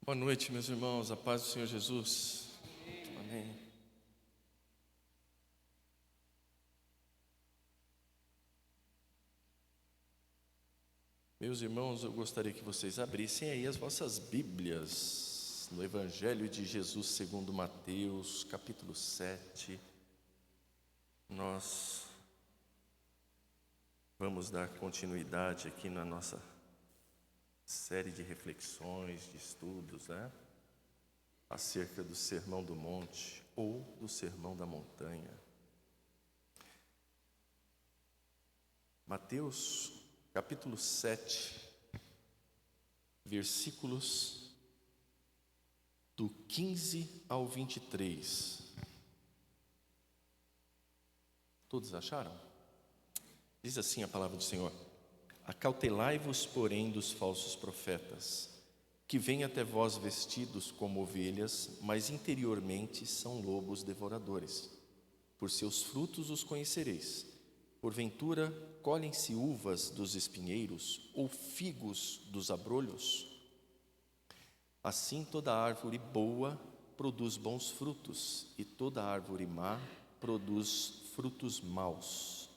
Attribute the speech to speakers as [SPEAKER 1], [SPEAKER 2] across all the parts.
[SPEAKER 1] Boa noite, meus irmãos, a paz do Senhor Jesus. Amém. Meus irmãos, eu gostaria que vocês abrissem aí as vossas Bíblias no Evangelho de Jesus segundo Mateus, capítulo 7. Nós vamos dar continuidade aqui na nossa série de reflexões, de estudos, acerca do Sermão do Monte ou do Sermão da Montanha. Mateus, capítulo 7, versículos do 15 ao 23. Todos acharam? Diz assim a palavra do Senhor: Acautelai-vos, porém, dos falsos profetas, que vêm até vós vestidos como ovelhas, mas interiormente são lobos devoradores. Por seus frutos os conhecereis. Porventura, colhem-se uvas dos espinheiros ou figos dos abrolhos? Assim toda árvore boa produz bons frutos, e toda árvore má produz frutos maus.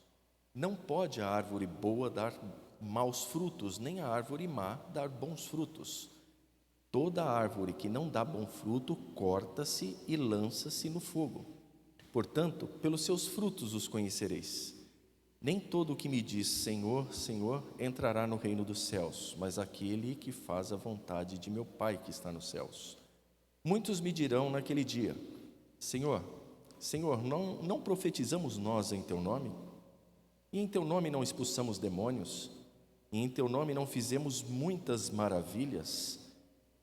[SPEAKER 1] Não pode a árvore boa dar maus frutos, nem a árvore má dar bons frutos. Toda árvore que não dá bom fruto, corta-se e lança-se no fogo. Portanto, pelos seus frutos os conhecereis. Nem todo o que me diz Senhor, Senhor, entrará no reino dos céus, mas aquele que faz a vontade de meu Pai que está nos céus. Muitos me dirão naquele dia: Senhor, Senhor, não profetizamos nós em teu nome? E em teu nome não expulsamos demônios? E em teu nome não fizemos muitas maravilhas?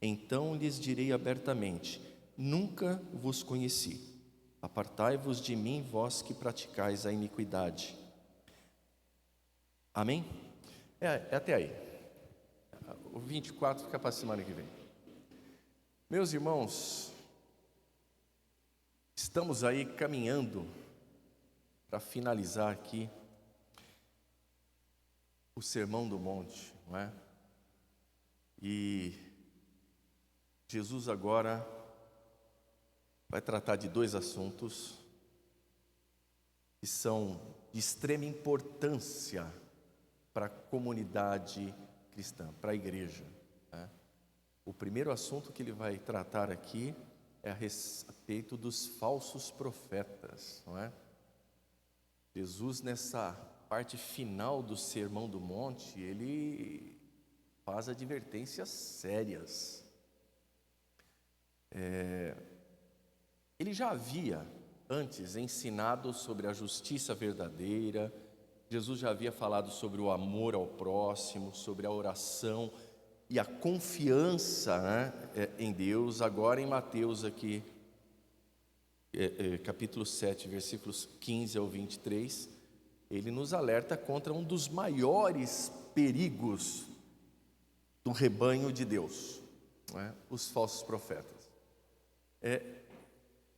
[SPEAKER 1] Então lhes direi abertamente: nunca vos conheci. Apartai-vos de mim, vós que praticais a iniquidade. Amém? É até aí. O 24 fica para a semana que vem. Meus irmãos, estamos aí caminhando para finalizar aqui o Sermão do Monte, não é? E Jesus agora vai tratar de dois assuntos que são de extrema importância para a comunidade cristã, para a igreja, né? O primeiro assunto que ele vai tratar aqui é a respeito dos falsos profetas, não é? Jesus, nessa parte final do Sermão do Monte, ele faz advertências sérias. Ele já havia antes ensinado sobre a justiça verdadeira. Jesus já havia falado sobre o amor ao próximo, sobre a oração e a confiança, em Deus. Agora em Mateus aqui, capítulo 7, versículos 15 ao 23, ele nos alerta contra um dos maiores perigos do rebanho de Deus, não é? Os falsos profetas.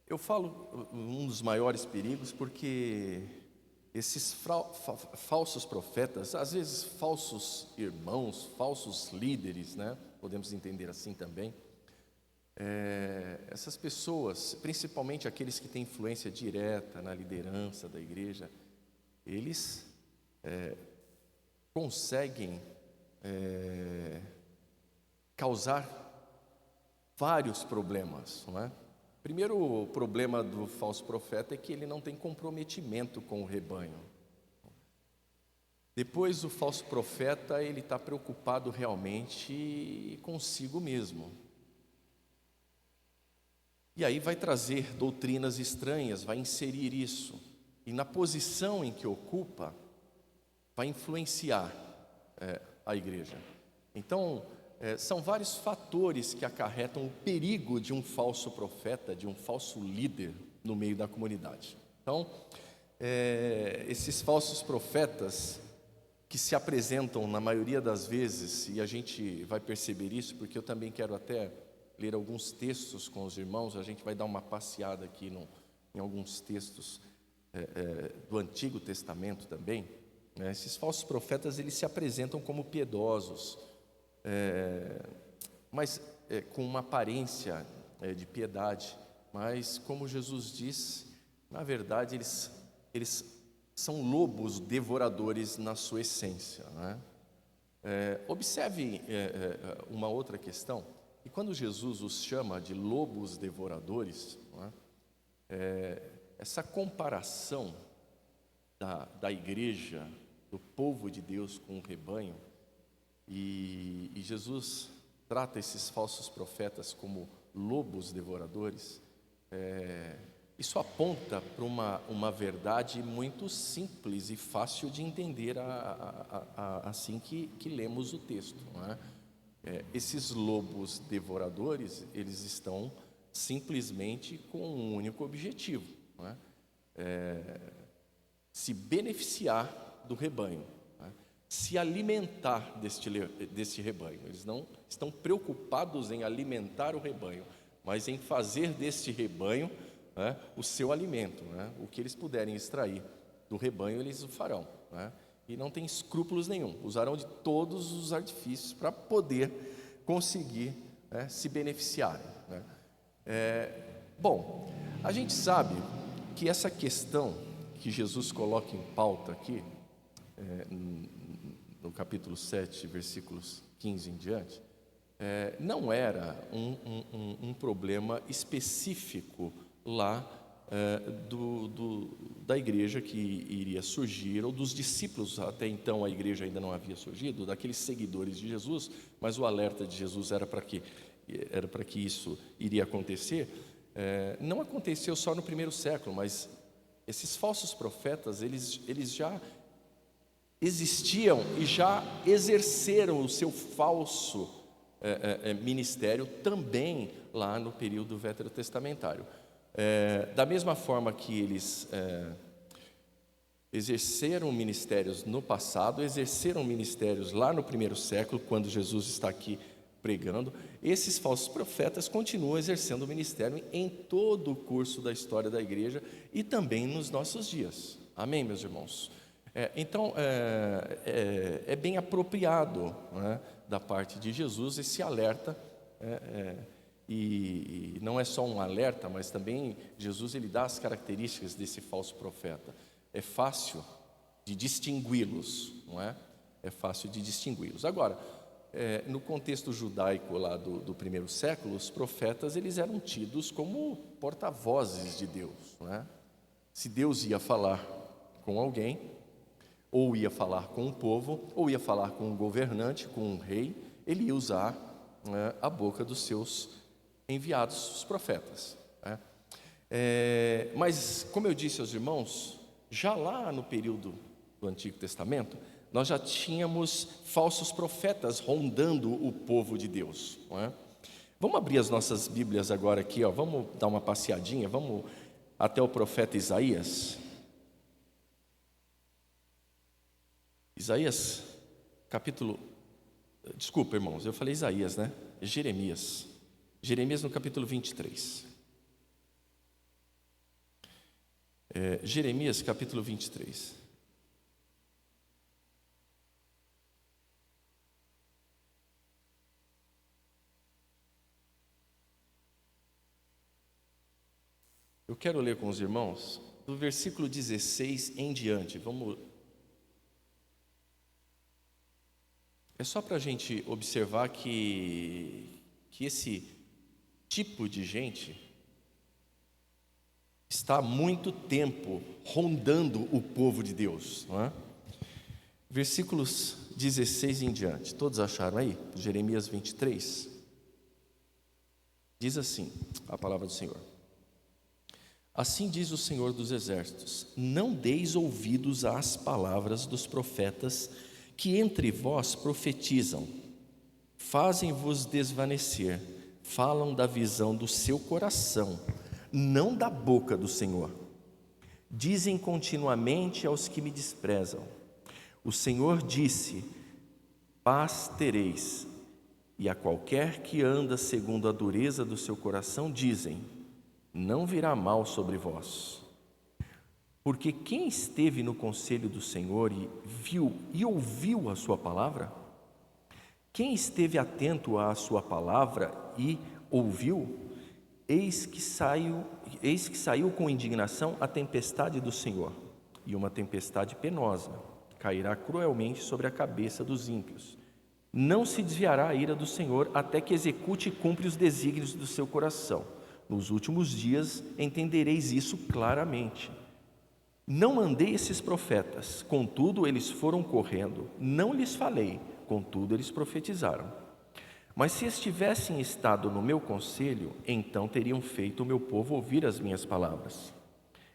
[SPEAKER 1] Eu falo um dos maiores perigos porque esses falsos profetas, às vezes falsos irmãos, falsos líderes, né? Podemos entender assim também. Essas pessoas, principalmente aqueles que têm influência direta na liderança da igreja, eles conseguem causar vários problemas, não é? Primeiro, o problema do falso profeta é que ele não tem comprometimento com o rebanho. Depois, o falso profeta, ele está preocupado realmente consigo mesmo. E aí vai trazer doutrinas estranhas, vai inserir isso. E na posição em que ocupa, vai influenciar a igreja. Então, são vários fatores que acarretam o perigo de um falso profeta, de um falso líder no meio da comunidade. Então, esses falsos profetas que se apresentam na maioria das vezes, e a gente vai perceber isso, porque eu também quero até ler alguns textos com os irmãos, a gente vai dar uma passeada aqui em alguns textos do Antigo Testamento também, né? Esses falsos profetas, eles se apresentam como piedosos, mas com uma aparência de piedade, mas como Jesus diz, na verdade eles são lobos devoradores na sua essência, né? Observe uma outra questão, e quando Jesus os chama de lobos devoradores, não é? Essa comparação da igreja, do povo de Deus com o rebanho, e Jesus trata esses falsos profetas como lobos devoradores, isso aponta para uma verdade muito simples e fácil de entender assim que lemos o texto, não é? Esses lobos devoradores, eles estão simplesmente com um único objetivo, não é? Se beneficiar do rebanho, né? Se alimentar deste rebanho. Eles não estão preocupados em alimentar o rebanho, mas em fazer deste rebanho, né, o seu alimento, né? O que eles puderem extrair do rebanho, eles o farão, né? E não tem escrúpulos nenhum, usarão de todos os artifícios para poder conseguir, né, se beneficiarem, né? Bom, a gente sabe que essa questão que Jesus coloca em pauta aqui, no capítulo 7, versículos 15 em diante, não era um problema específico lá da igreja que iria surgir, ou dos discípulos. Até então a igreja ainda não havia surgido, daqueles seguidores de Jesus, mas o alerta de Jesus era para que isso iria acontecer. Não aconteceu só no primeiro século, mas esses falsos profetas, eles já existiam e já exerceram o seu falso ministério também lá no período veterotestamentário. Da mesma forma que eles exerceram ministérios no passado, exerceram ministérios lá no primeiro século, quando Jesus está aqui pregando, esses falsos profetas continuam exercendo o ministério em todo o curso da história da igreja e também nos nossos dias. Amém, meus irmãos? Então, é bem apropriado, né, da parte de Jesus esse alerta, e não é só um alerta, mas também Jesus ele dá as características desse falso profeta. É fácil de distingui-los, não é? É fácil de distingui-los. Agora, no contexto judaico lá do primeiro século, os profetas eles eram tidos como porta-vozes de Deus, não é? Se Deus ia falar com alguém, ou ia falar com um povo, ou ia falar com um governante, com um rei, ele ia usar, né, a boca dos seus enviados, os profetas, né? Mas, como eu disse aos irmãos, já lá no período do Antigo Testamento, nós já tínhamos falsos profetas rondando o povo de Deus, não é? Vamos abrir as nossas Bíblias agora aqui, ó, vamos dar uma passeadinha, vamos até o profeta Isaías. Isaías, desculpa, irmãos, eu falei Isaías, né? Jeremias no capítulo 23. Jeremias, capítulo 23. Eu quero ler com os irmãos do versículo 16 em diante. Vamos. É só para a gente observar que esse tipo de gente está há muito tempo rondando o povo de Deus, não é? Versículos 16 em diante. Todos acharam aí? Jeremias 23. Diz assim a palavra do Senhor: Assim diz o Senhor dos Exércitos: não deis ouvidos às palavras dos profetas que entre vós profetizam, fazem-vos desvanecer, falam da visão do seu coração, não da boca do Senhor. Dizem continuamente aos que me desprezam: o Senhor disse, paz tereis. E a qualquer que anda segundo a dureza do seu coração, dizem, não virá mal sobre vós. Porque quem esteve no conselho do Senhor e viu e ouviu a sua palavra? Quem esteve atento à sua palavra e ouviu, eis que saiu com indignação a tempestade do Senhor, e uma tempestade penosa cairá cruelmente sobre a cabeça dos ímpios. Não se desviará a ira do Senhor até que execute e cumpra os desígnios do seu coração. Nos últimos dias entendereis isso claramente. Não mandei esses profetas, contudo eles foram correndo. Não lhes falei, contudo eles profetizaram. Mas se estivessem estado no meu conselho, então teriam feito o meu povo ouvir as minhas palavras,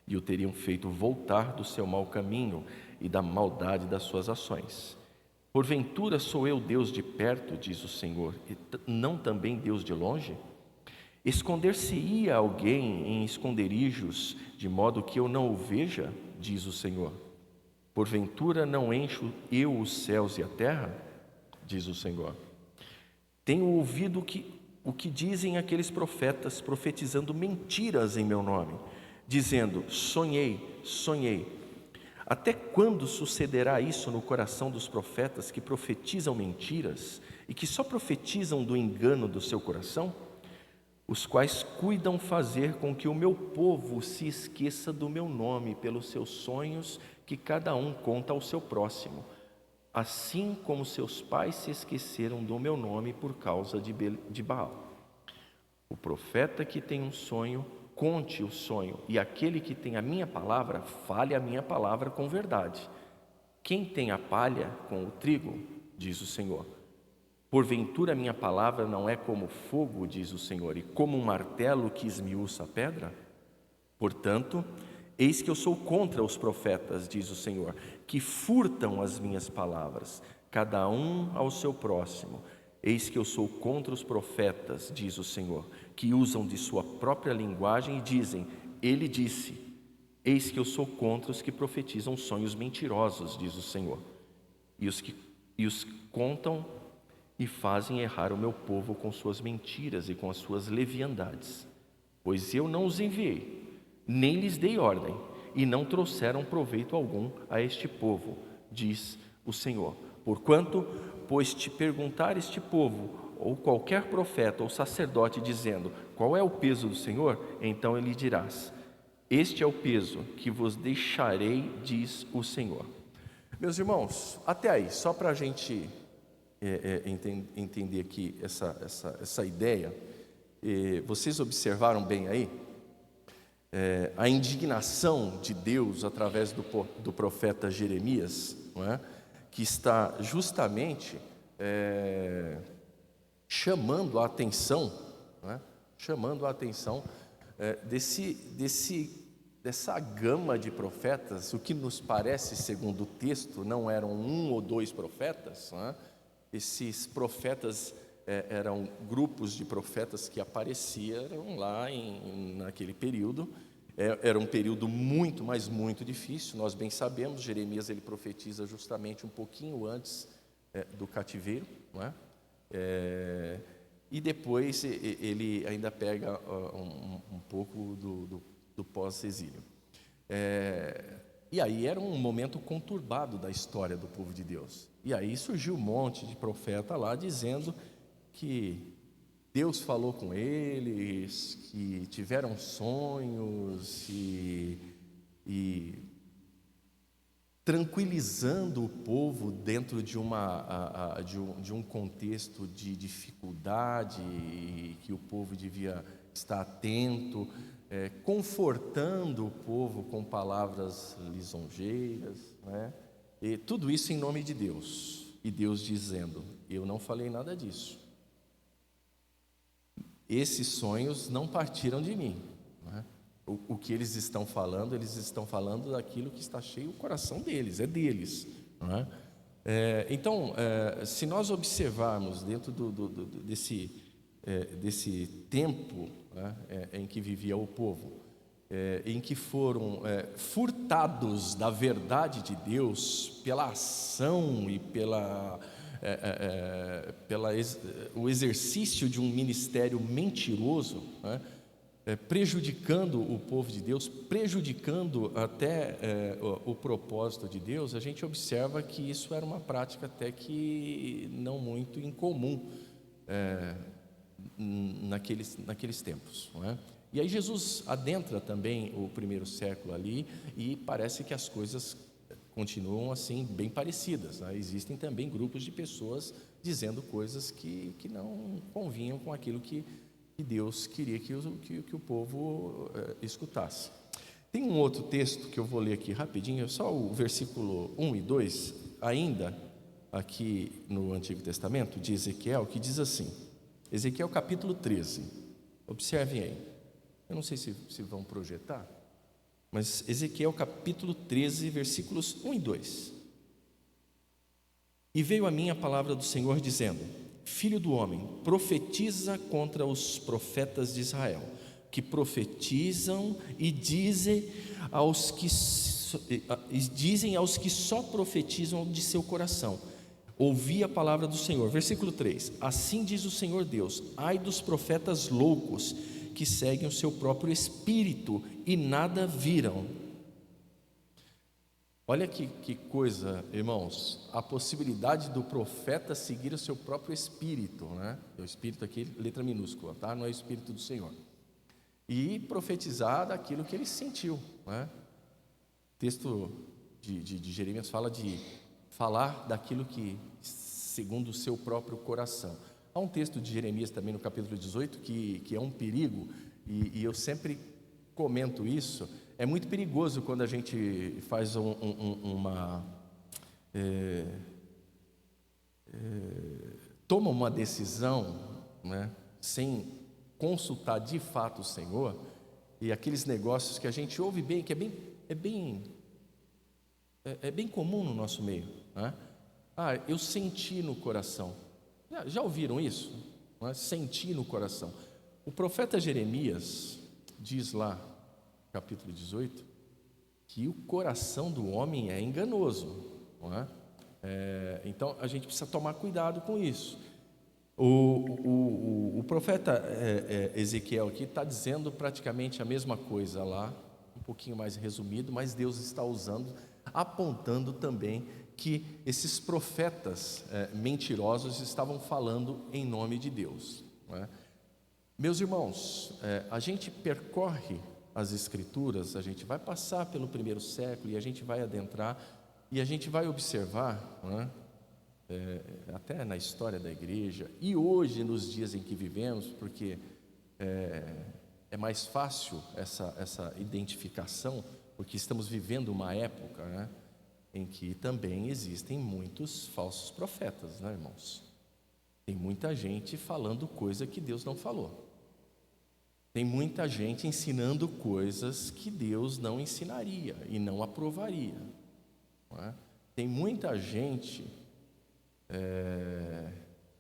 [SPEAKER 1] e o teriam feito voltar do seu mau caminho e da maldade das suas ações. Porventura sou eu Deus de perto, diz o Senhor, e não também Deus de longe? Esconder-se-ia alguém em esconderijos, de modo que eu não o veja, diz o Senhor. Porventura não encho eu os céus e a terra, diz o Senhor. Tenho ouvido o que dizem aqueles profetas, profetizando mentiras em meu nome, dizendo: sonhei, sonhei. Até quando sucederá isso no coração dos profetas que profetizam mentiras e que só profetizam do engano do seu coração? Os quais cuidam fazer com que o meu povo se esqueça do meu nome pelos seus sonhos que cada um conta ao seu próximo, assim como seus pais se esqueceram do meu nome por causa de Baal. O profeta que tem um sonho, conte o sonho, e aquele que tem a minha palavra, fale a minha palavra com verdade. Quem tem a palha com o trigo, diz o Senhor. Porventura a minha palavra não é como fogo, diz o Senhor, e como um martelo que esmiuça a pedra? Portanto, eis que eu sou contra os profetas, diz o Senhor, que furtam as minhas palavras, cada um ao seu próximo. Eis que eu sou contra os profetas, diz o Senhor, que usam de sua própria linguagem e dizem: ele disse. Eis que eu sou contra os que profetizam sonhos mentirosos, diz o Senhor, e os contam e fazem errar o meu povo com suas mentiras e com as suas leviandades. Pois eu não os enviei, nem lhes dei ordem, e não trouxeram proveito algum a este povo, diz o Senhor. Porquanto, pois te perguntar este povo, ou qualquer profeta ou sacerdote, dizendo: qual é o peso do Senhor? Então ele dirás: este é o peso que vos deixarei, diz o Senhor. Meus irmãos, até aí, só para a gente entender aqui essa ideia, vocês observaram bem aí a indignação de Deus através do profeta Jeremias, não é? Que está justamente chamando a atenção, não é? Chamando a atenção dessa gama de profetas. O que nos parece, segundo o texto, não eram um ou dois profetas, não é? Esses profetas eram grupos de profetas que apareceram lá naquele período. Era um período muito, mas muito difícil. Nós bem sabemos, Jeremias ele profetiza justamente um pouquinho antes do cativeiro, não é? E depois ele ainda pega um pouco do pós-exílio. E aí era um momento conturbado da história do povo de Deus. E aí surgiu um monte de profeta lá dizendo que Deus falou com eles, que tiveram sonhos e tranquilizando o povo dentro de um contexto de dificuldade, que o povo devia estar atento, confortando o povo com palavras lisonjeiras, né? E tudo isso em nome de Deus. E Deus dizendo: eu não falei nada disso. Esses sonhos não partiram de mim, né? O que eles estão falando daquilo que está cheio o coração deles, é deles, né? Então, se nós observarmos dentro desse tempo, né, em que vivia o povo, em que foram furtados da verdade de Deus pela ação e o exercício de um ministério mentiroso, né? prejudicando o povo de Deus, prejudicando até o propósito de Deus, a gente observa que isso era uma prática até que não muito incomum naqueles tempos, não é? E aí Jesus adentra também o primeiro século ali, e parece que as coisas continuam assim bem parecidas, né? Existem também grupos de pessoas dizendo coisas que não convinham com aquilo que Deus queria que o povo escutasse. Tem um outro texto que eu vou ler aqui rapidinho, só o versículo 1 e 2, ainda aqui no Antigo Testamento, de Ezequiel, que diz assim, Ezequiel capítulo 13, observem aí. Eu não sei se vão projetar, mas Ezequiel capítulo 13, versículos 1 e 2. E veio a mim a palavra do Senhor dizendo: Filho do homem, profetiza contra os profetas de Israel, que profetizam e dizem aos que só profetizam de seu coração. Ouvi a palavra do Senhor. Versículo 3: Assim diz o Senhor Deus: ai dos profetas loucos, que seguem o seu próprio espírito e nada viram. Olha que coisa, irmãos, a possibilidade do profeta seguir o seu próprio espírito, né? O espírito aqui, letra minúscula, tá? Não é o espírito do Senhor. E profetizar daquilo que ele sentiu, né? O texto de Jeremias fala de falar daquilo que, segundo o seu próprio coração. Há um texto de Jeremias também no capítulo 18 que é um perigo, e eu sempre comento isso. É muito perigoso quando a gente faz toma uma decisão, né, sem consultar de fato o Senhor, e aqueles negócios que a gente ouve bem, que é bem comum no nosso meio, né? Eu senti no coração. Já ouviram isso? Não é? Senti no coração. O profeta Jeremias diz lá, capítulo 18, que o coração do homem é enganoso, não é? Então a gente precisa tomar cuidado com isso. O profeta Ezequiel aqui está dizendo praticamente a mesma coisa lá, um pouquinho mais resumido, mas Deus está usando, apontando também que esses profetas mentirosos estavam falando em nome de Deus, não é? Meus irmãos, a gente percorre as Escrituras, a gente vai passar pelo primeiro século e a gente vai adentrar e a gente vai observar, não é? Até na história da igreja e hoje nos dias em que vivemos, porque é mais fácil essa identificação, porque estamos vivendo uma época, né, em que também existem muitos falsos profetas, né, irmãos? Tem muita gente falando coisa que Deus não falou. Tem muita gente ensinando coisas que Deus não ensinaria e não aprovaria, não é? Tem muita gente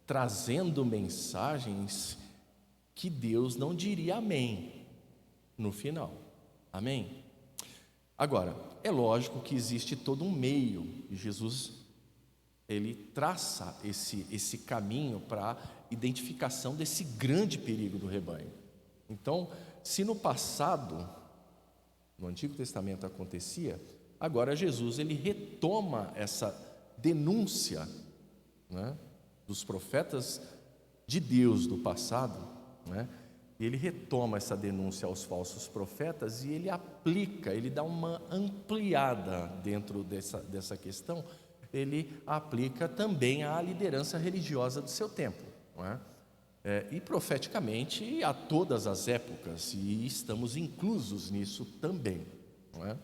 [SPEAKER 1] trazendo mensagens que Deus não diria amém no final. Amém? Agora, é lógico que existe todo um meio, e Jesus, ele traça esse caminho para a identificação desse grande perigo do rebanho. Então, se no passado, no Antigo Testamento acontecia, agora Jesus, ele retoma essa denúncia, né, dos profetas de Deus do passado, né? Ele retoma essa denúncia aos falsos profetas e ele aplica, ele dá uma ampliada dentro dessa questão, ele aplica também à liderança religiosa do seu tempo, não é? E profeticamente a todas as épocas, e estamos inclusos nisso também, não é?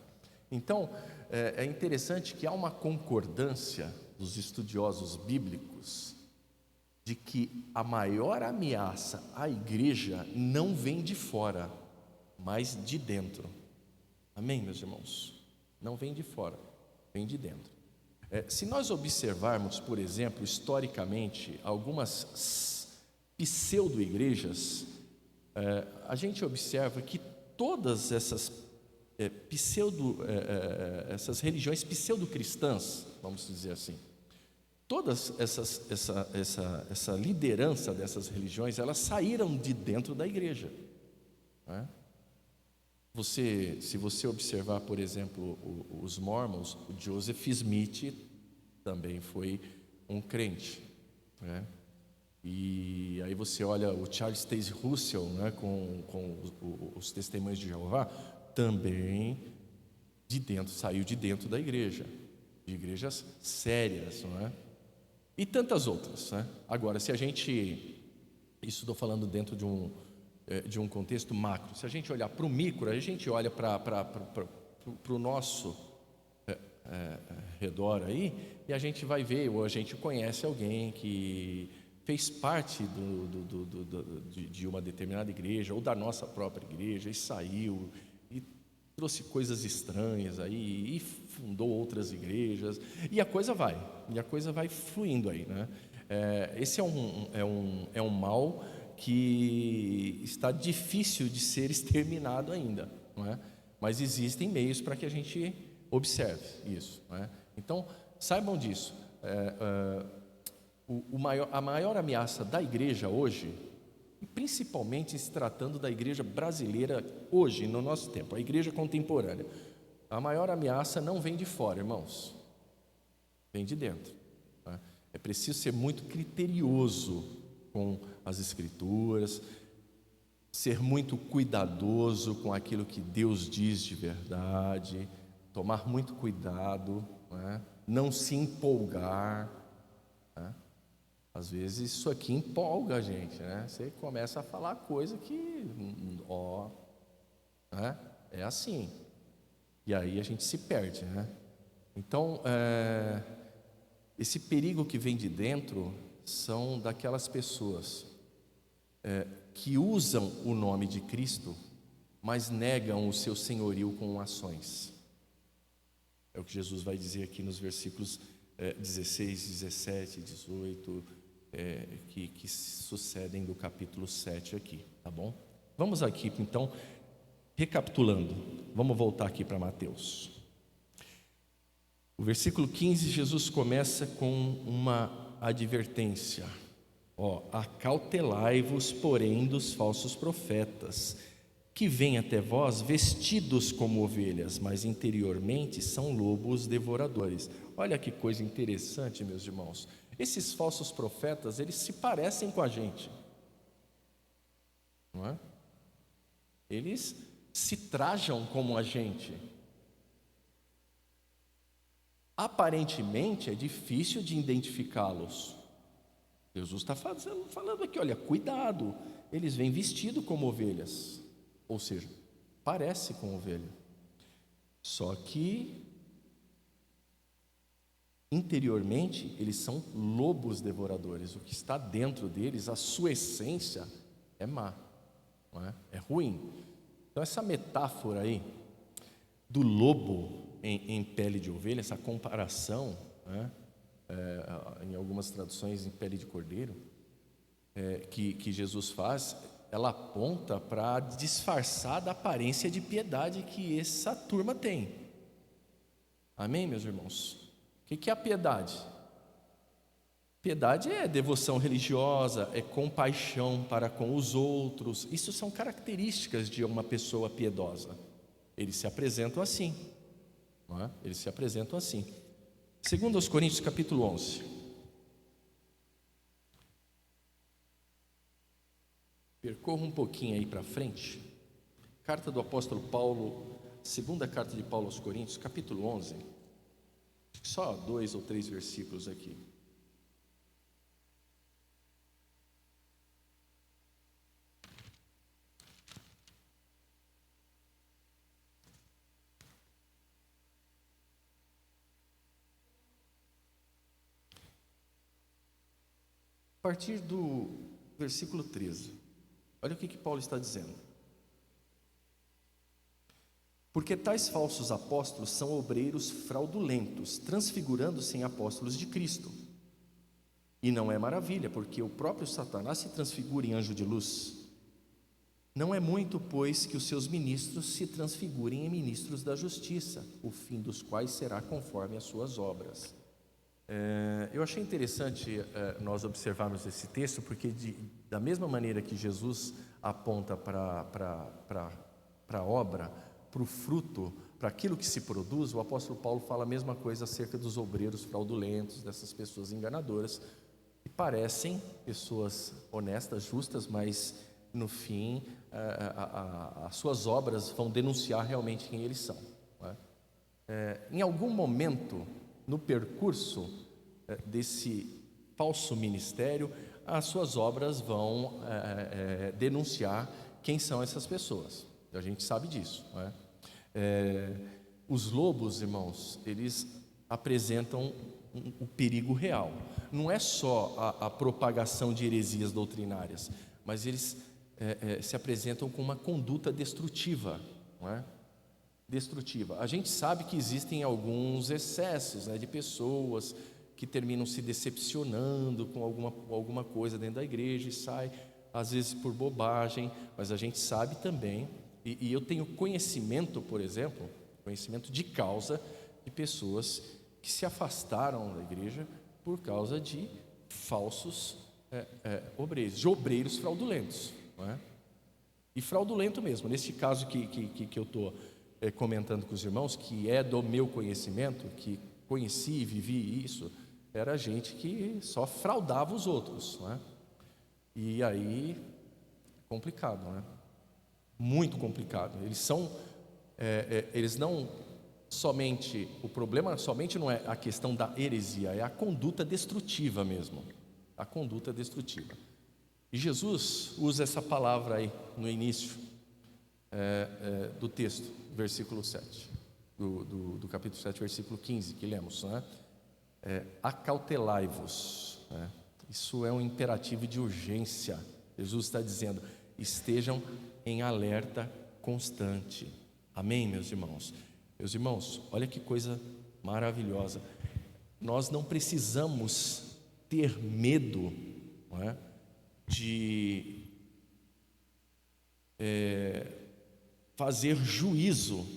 [SPEAKER 1] Então, é interessante que há uma concordância dos estudiosos bíblicos de que a maior ameaça à igreja não vem de fora, mas de dentro. Amém, meus irmãos? Não vem de fora, vem de dentro. Se nós observarmos, por exemplo, historicamente, algumas pseudo-igrejas, a gente observa que todas essas essas religiões pseudo-cristãs, vamos dizer assim, todas essa liderança dessas religiões, elas saíram de dentro da igreja. né? Se você observar, por exemplo, os Mormons, o Joseph Smith também foi um crente, né? E aí você olha o Charles Taze Russell, né, com os Testemunhos de Jeová, também saiu de dentro da igreja, de igrejas sérias, não é? E tantas outras, né? Agora, se a gente, isso estou falando dentro de um contexto macro, se a gente olhar para o micro, a gente olha para o nosso redor aí, e a gente vai ver, ou a gente conhece alguém que fez parte de uma determinada igreja, ou da nossa própria igreja, e saiu, e trouxe coisas estranhas aí, e fundou outras igrejas, e a coisa vai fluindo aí, né? Esse é um mal que está difícil de ser exterminado ainda, não é? Mas existem meios para que a gente observe isso, não é? Então, saibam disso. A maior ameaça da igreja hoje, e principalmente se tratando da igreja brasileira hoje, no nosso tempo, a igreja contemporânea, a maior ameaça não vem de fora, irmãos, vem de dentro, né? É preciso ser muito criterioso com as Escrituras, ser muito cuidadoso com aquilo que Deus diz de verdade, tomar muito cuidado, né? Não se empolgar, né? Às vezes isso aqui empolga a gente, né? Você começa a falar coisa que, né? É assim, e aí a gente se perde, né? Então, esse perigo que vem de dentro são daquelas pessoas que usam o nome de Cristo, mas negam o seu senhorio com ações. É o que Jesus vai dizer aqui nos versículos 16, 17, 18, que sucedem do capítulo 7 aqui, tá bom? Vamos aqui, então, recapitulando, vamos voltar aqui para Mateus. O versículo 15, Jesus começa com uma advertência. Acautelai-vos, porém, dos falsos profetas, que vêm até vós vestidos como ovelhas, mas interiormente são lobos devoradores. Olha que coisa interessante, meus irmãos. Esses falsos profetas, eles se parecem com a gente, não é? Eles se trajam como a gente. Aparentemente é difícil de identificá-los. Jesus está falando aqui, olha, cuidado, eles vêm vestidos como ovelhas, ou seja, parece com ovelha, só que interiormente eles são lobos devoradores. O que está dentro deles, a sua essência é má, não é? É ruim. Então essa metáfora aí do lobo em pele de ovelha, essa comparação, né? Em algumas traduções em pele de cordeiro, que Jesus faz, ela aponta para disfarçar da aparência de piedade que essa turma tem. Amém, meus irmãos? O que é a piedade? Piedade é devoção religiosa, é compaixão para com os outros. Isso são características de uma pessoa piedosa. Eles se apresentam assim, não é? Eles se apresentam assim. Segundo aos Coríntios, capítulo 11. Percorra um pouquinho aí para frente. Carta do apóstolo Paulo, segunda carta de Paulo aos Coríntios, capítulo 11. Só 2 ou 3 versículos aqui. A partir do versículo 13, olha o que Paulo está dizendo. Porque tais falsos apóstolos são obreiros fraudulentos, transfigurando-se em apóstolos de Cristo. E não é maravilha, porque o próprio Satanás se transfigura em anjo de luz. Não é muito, pois, que os seus ministros se transfigurem em ministros da justiça, o fim dos quais será conforme as suas obras. Eu achei interessante nós observarmos esse texto, porque da mesma maneira que Jesus aponta para a obra, para o fruto, para aquilo que se produz, o apóstolo Paulo fala a mesma coisa acerca dos obreiros fraudulentos, dessas pessoas enganadoras, que parecem pessoas honestas, justas, mas no fim as suas obras vão denunciar realmente quem eles são, não é? Em algum momento no percurso desse falso ministério, as suas obras vão denunciar quem são essas pessoas. A gente sabe disso, não é? Os lobos, irmãos, eles apresentam o perigo real. Não é só a propagação de heresias doutrinárias, mas eles se apresentam com uma conduta destrutiva, não é? Destrutiva. A gente sabe que existem alguns excessos, né, de pessoas que terminam se decepcionando com alguma coisa dentro da igreja e sai, às vezes por bobagem, mas a gente sabe também, e eu tenho conhecimento, por exemplo, conhecimento de causa de pessoas que se afastaram da igreja por causa de falsos obreiros, de obreiros fraudulentos, não é? E fraudulento mesmo, neste caso que eu estou comentando com os irmãos, que é do meu conhecimento, que conheci e vivi isso, era gente que só fraudava os outros, não é? E aí, complicado, não é? Muito complicado. Eles não somente, o problema somente não é a questão da heresia, é a conduta destrutiva mesmo, a conduta destrutiva. E Jesus usa essa palavra aí no início do texto, versículo 7, do capítulo 7, versículo 15, que lemos, né? Acautelai-vos, né? Isso é um imperativo de urgência. Jesus está dizendo, estejam em alerta constante. Amém, meus irmãos? Meus irmãos, olha que coisa maravilhosa. Nós não precisamos ter medo, não é, de fazer juízo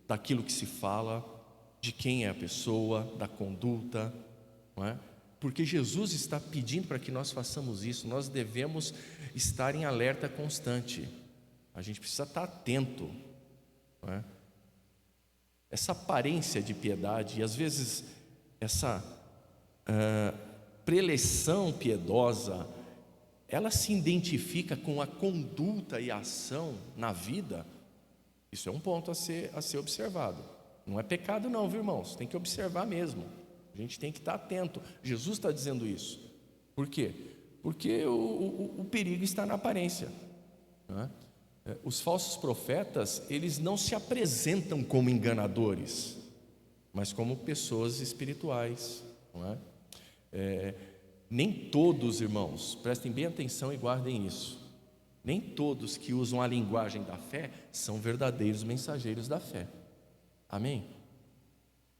[SPEAKER 1] daquilo que se fala, de quem é a pessoa, da conduta, não é? Porque Jesus está pedindo para que nós façamos isso. Nós devemos estar em alerta constante. A gente precisa estar atento, não é? Essa aparência de piedade, e às vezes essa preleção piedosa, ela se identifica com a conduta e a ação na vida. Isso é um ponto a ser observado. Não é pecado não, viu, irmãos? Tem que observar mesmo. A gente tem que estar atento. Jesus está dizendo isso. Por quê? Porque o perigo está na aparência, não é? Os falsos profetas, eles não se apresentam como enganadores, mas como pessoas espirituais, não é? Nem todos, irmãos, prestem bem atenção e guardem isso, nem todos que usam a linguagem da fé são verdadeiros mensageiros da fé. Amém?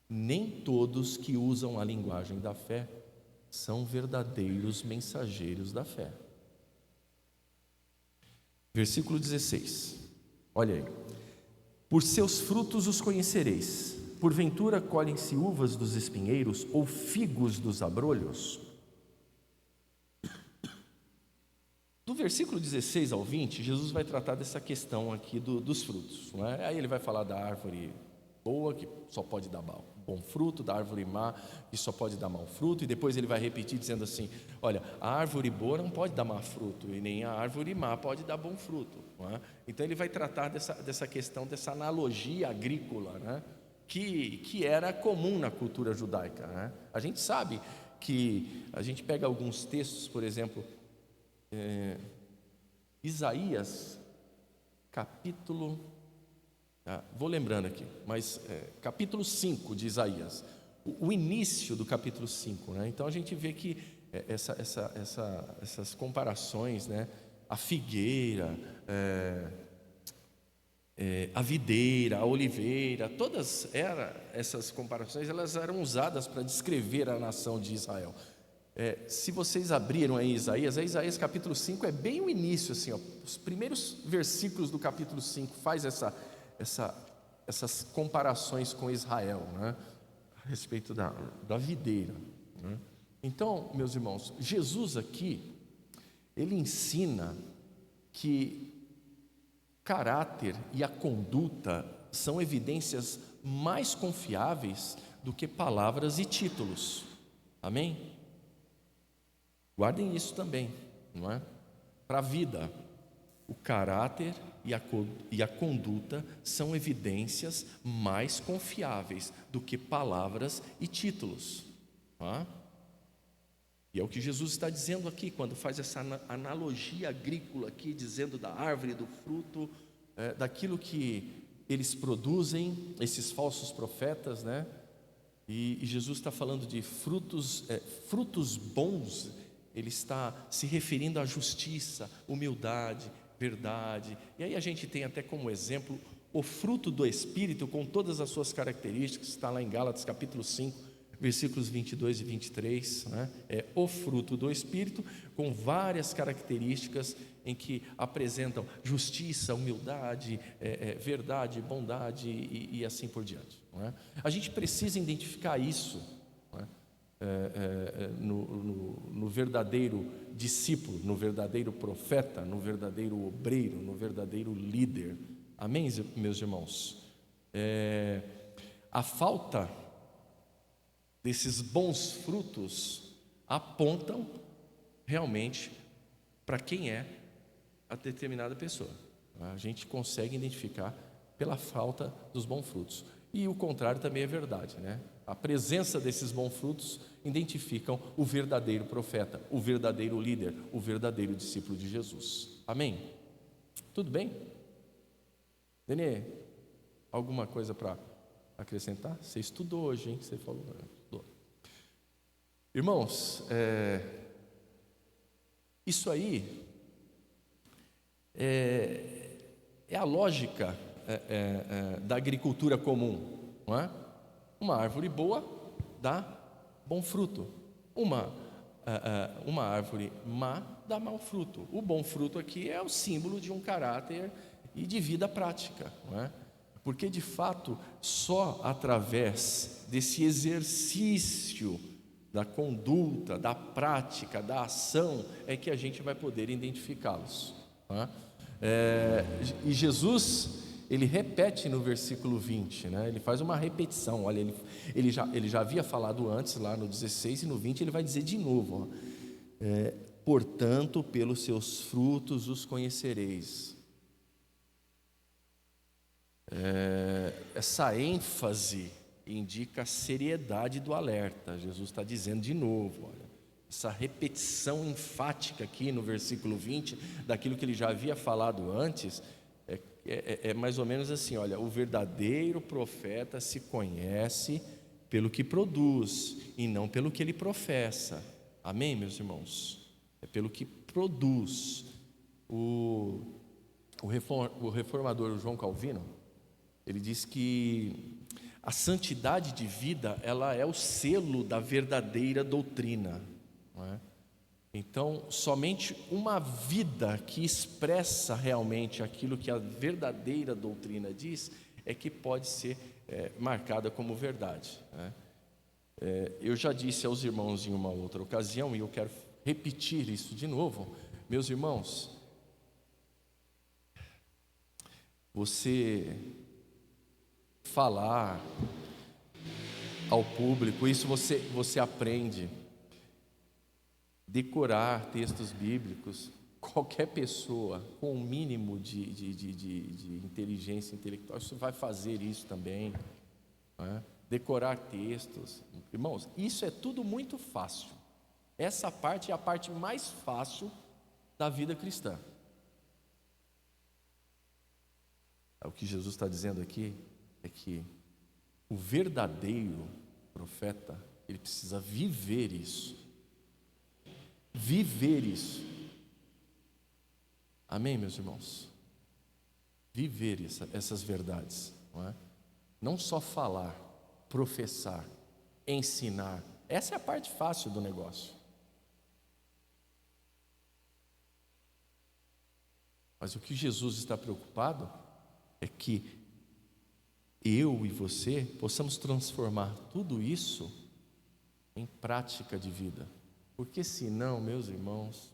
[SPEAKER 1] Nem todos que usam a linguagem da fé são verdadeiros mensageiros da fé. Versículo 16, olha aí. Por seus frutos os conhecereis. Porventura colhem-se uvas dos espinheiros ou figos dos abrolhos? Do versículo 16 ao 20, Jesus vai tratar dessa questão aqui dos frutos, não é? Aí ele vai falar da árvore boa, que só pode dar bom fruto, da árvore má, que só pode dar mau fruto, e depois ele vai repetir dizendo assim, olha, a árvore boa não pode dar mau fruto, e nem a árvore má pode dar bom fruto, não é? Então ele vai tratar dessa questão, dessa analogia agrícola, né? que era comum na cultura judaica, né? A gente sabe que, a gente pega alguns textos, por exemplo, Isaías, capítulo... vou lembrando aqui, mas capítulo 5 de Isaías, o início do capítulo 5, né? Então a gente vê que essas comparações, né? A figueira, a videira, a oliveira, todas essas comparações, elas eram usadas para descrever a nação de Israel. Se vocês abriram aí Isaías capítulo 5 é bem o início, assim, ó, os primeiros versículos do capítulo 5 faz essas comparações com Israel, né? A respeito da videira, né? Então, meus irmãos, Jesus aqui, ele ensina que caráter e a conduta são evidências mais confiáveis do que palavras e títulos. Amém? Guardem isso também, não é? Para a vida, o caráter e a conduta são evidências mais confiáveis do que palavras e títulos, não é? E é o que Jesus está dizendo aqui, quando faz essa analogia agrícola aqui, dizendo da árvore, do fruto, daquilo que eles produzem, esses falsos profetas, né? E Jesus está falando de frutos bons. Ele está se referindo à justiça, humildade, verdade. E aí a gente tem até como exemplo o fruto do Espírito com todas as suas características. Está lá em Gálatas capítulo 5, versículos 22 e 23, né? É o fruto do Espírito com várias características em que apresentam justiça, humildade, verdade, bondade e assim por diante, não é? A gente precisa identificar isso, não é? No verdadeiro discípulo, no verdadeiro profeta, no verdadeiro obreiro, no verdadeiro líder. Amém, meus irmãos? A falta desses bons frutos apontam realmente para quem é a determinada pessoa. A gente consegue identificar pela falta dos bons frutos. E o contrário também é verdade, né? A presença desses bons frutos identificam o verdadeiro profeta, o verdadeiro líder, o verdadeiro discípulo de Jesus. Amém? Tudo bem? Denê, alguma coisa para acrescentar? Você estudou hoje, hein? Você falou. Estudou. Irmãos, isso aí é a lógica da agricultura comum, não é? Uma árvore boa dá bom fruto, uma árvore má dá mau fruto. O bom fruto aqui é o símbolo de um caráter e de vida prática, não é? Porque de fato só através desse exercício da conduta, da prática, da ação é que a gente vai poder identificá-los, não é? E Jesus, ele repete no versículo 20, né? Ele faz uma repetição. Olha, ele já havia falado antes, lá no 16 e no 20, ele vai dizer de novo, ó, portanto, pelos seus frutos os conhecereis. Essa ênfase indica a seriedade do alerta. Jesus está dizendo de novo, olha, essa repetição enfática aqui no versículo 20, daquilo que ele já havia falado antes, é mais ou menos assim, olha, o verdadeiro profeta se conhece pelo que produz e não pelo que ele professa. Amém, meus irmãos? É pelo que produz. O reformador João Calvino, ele diz que a santidade de vida, ela é o selo da verdadeira doutrina, não é? Então, somente uma vida que expressa realmente aquilo que a verdadeira doutrina diz é que pode ser marcada como verdade, né? Eu já disse aos irmãos em uma outra ocasião, e eu quero repetir isso de novo, meus irmãos, você falar ao público, isso você aprende. Decorar textos bíblicos, qualquer pessoa com um mínimo de inteligência intelectual, isso vai fazer isso também, né? Decorar textos, irmãos, isso é tudo muito fácil. Essa parte é a parte mais fácil da vida cristã. O que Jesus está dizendo aqui é que o verdadeiro profeta, ele precisa viver isso. Viver isso. Amém, meus irmãos? Viver essas verdades, não é? Não só falar, professar, ensinar. Essa é a parte fácil do negócio. Mas o que Jesus está preocupado é que eu e você possamos transformar tudo isso em prática de vida. Porque senão, meus irmãos,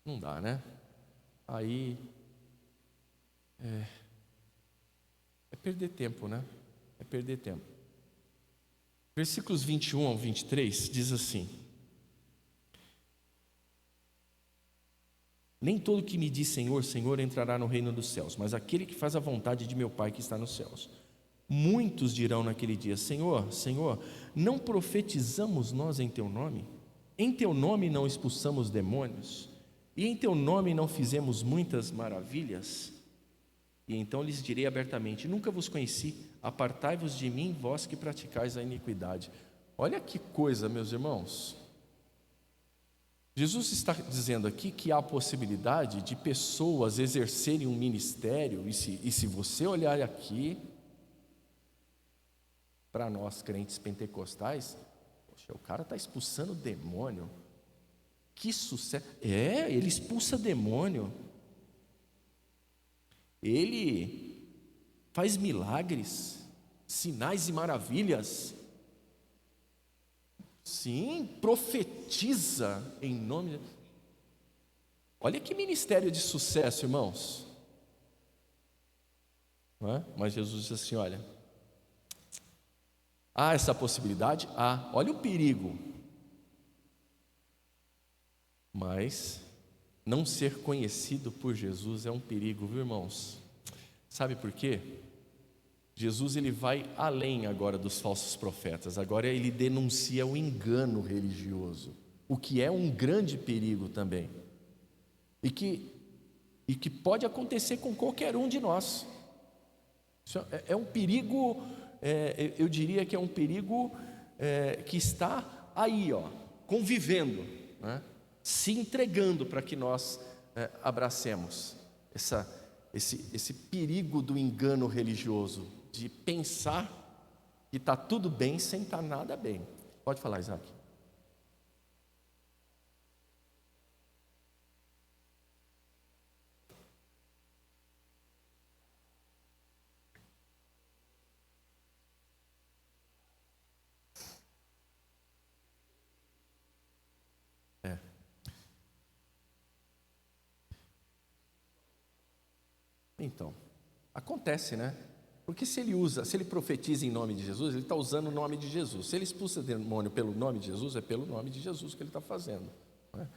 [SPEAKER 1] não dá, né? Aí é perder tempo, né? É perder tempo. Versículos 21 ao 23 diz assim: nem todo que me diz Senhor, Senhor entrará no reino dos céus, mas aquele que faz a vontade de meu Pai que está nos céus. Muitos dirão naquele dia: Senhor, Senhor, não profetizamos nós em teu nome? Em teu nome não expulsamos demônios? E em teu nome não fizemos muitas maravilhas? E então lhes direi abertamente: nunca vos conheci, apartai-vos de mim, vós que praticais a iniquidade. Olha que coisa, meus irmãos. Jesus está dizendo aqui que há a possibilidade de pessoas exercerem um ministério, e se você olhar aqui, para nós crentes pentecostais, poxa, o cara está expulsando demônio, que sucesso, ele expulsa demônio, ele faz milagres, sinais e maravilhas, sim, profetiza em nome de... Olha que ministério de sucesso, irmãos, não é? Mas Jesus diz assim: olha, há essa possibilidade? Olha o perigo, mas não ser conhecido por Jesus é um perigo, viu, irmãos? Sabe por quê? Jesus ele vai além agora dos falsos profetas. Agora ele denuncia o engano religioso, o que é um grande perigo também, e que pode acontecer com qualquer um de nós. Isso é um perigo, eu diria que é um perigo que está aí, convivendo, né? Se entregando para que nós abracemos esse perigo do engano religioso, de pensar que está tudo bem sem estar nada bem. Pode falar, Isaac. Então, acontece, né? Porque se ele profetiza em nome de Jesus, ele está usando o nome de Jesus. Se ele expulsa demônio pelo nome de Jesus, é pelo nome de Jesus que ele está fazendo, né?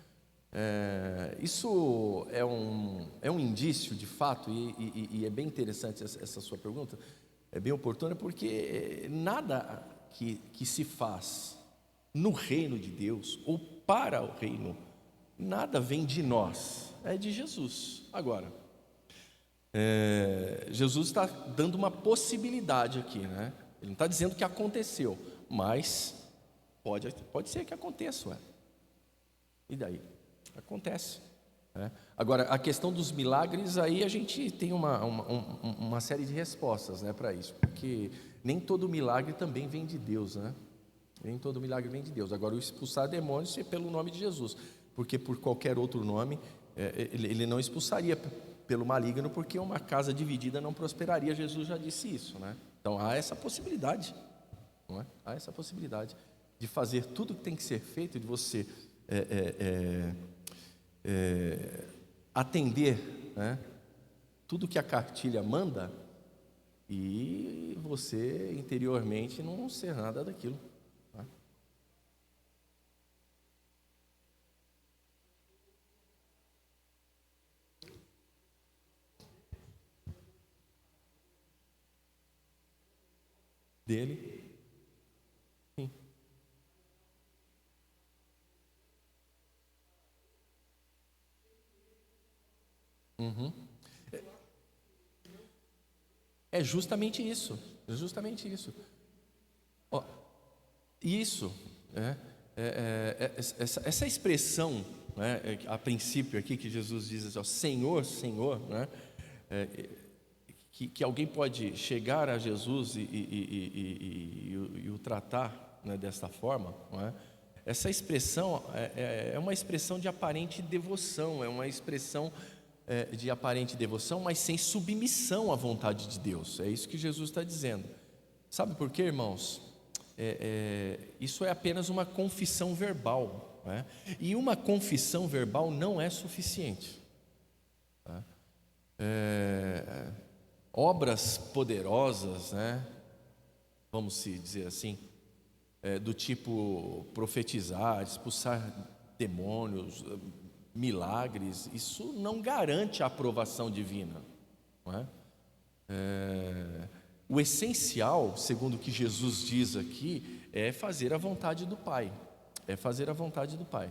[SPEAKER 1] Isso é um indício de fato, e é bem interessante essa sua pergunta, é bem oportuna, porque nada que se faz no reino de Deus ou para o reino, nada vem de nós, é de Jesus. Agora, Jesus está dando uma possibilidade aqui, né? Ele não está dizendo que aconteceu, mas pode ser que aconteça, E daí? Acontece, né? Agora, a questão dos milagres, aí a gente tem uma série de respostas, né, para isso, porque nem todo milagre também vem de Deus, né? Nem todo milagre vem de Deus. Agora, o expulsar demônios é pelo nome de Jesus, porque por qualquer outro nome ele não expulsaria pelo maligno, porque uma casa dividida não prosperaria. Jesus já disse isso, né? Então há essa possibilidade, não é? Há essa possibilidade de fazer tudo que tem que ser feito, de você atender, né, tudo que a cartilha manda, e você interiormente não ser nada daquilo, tá? Dele, sim. Uhum. É justamente isso, é justamente isso. Ó, isso, essa expressão, né, a princípio aqui que Jesus diz assim, ó, Senhor, Senhor, né, que alguém pode chegar a Jesus e o tratar, né, desta forma, não é? Essa expressão é uma expressão de aparente devoção, é uma expressão de aparente devoção, mas sem submissão à vontade de Deus. É isso que Jesus está dizendo. Sabe por quê, irmãos? isso é apenas uma confissão verbal, né? E uma confissão verbal não é suficiente, tá? Obras poderosas, né? Vamos se dizer assim, do tipo profetizar, expulsar demônios, milagres, isso não garante a aprovação divina, não é? O essencial, segundo o que Jesus diz aqui, é fazer a vontade do Pai. É fazer a vontade do Pai.